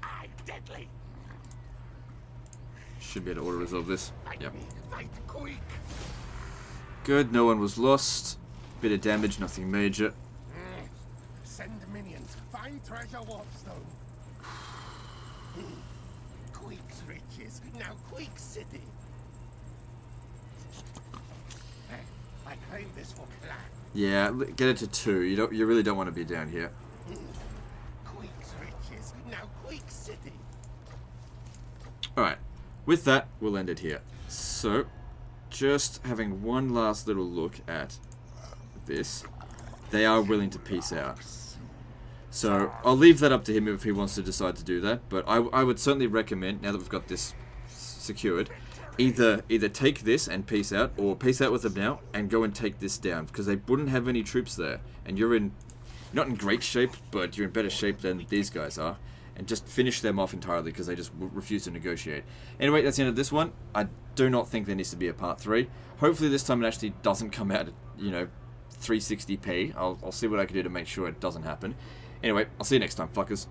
I'm deadly. Should be able to auto-resolve this. Yep. Fight quick. Good, no one was lost. Bit of damage, nothing major. Send minions. Find treasure warpstone. Queek's riches. Now Queek City. I claim this for clan. Yeah, get it to 2. You really don't want to be down here. Queek's riches. Now Queek City. Alright, with that, we'll end it here. So, just having one last little look at this. They are willing to peace out. So, I'll leave that up to him if he wants to decide to do that. But I would certainly recommend, now that we've got this secured, either take this and peace out, or peace out with them now and go and take this down. Because they wouldn't have any troops there. And you're not in great shape, but you're in better shape than these guys are. And just finish them off entirely because they just refuse to negotiate. Anyway, that's the end of this one. I do not think there needs to be a part 3. Hopefully this time it actually doesn't come out at, 360p. I'll see what I can do to make sure it doesn't happen. Anyway, I'll see you next time, fuckers.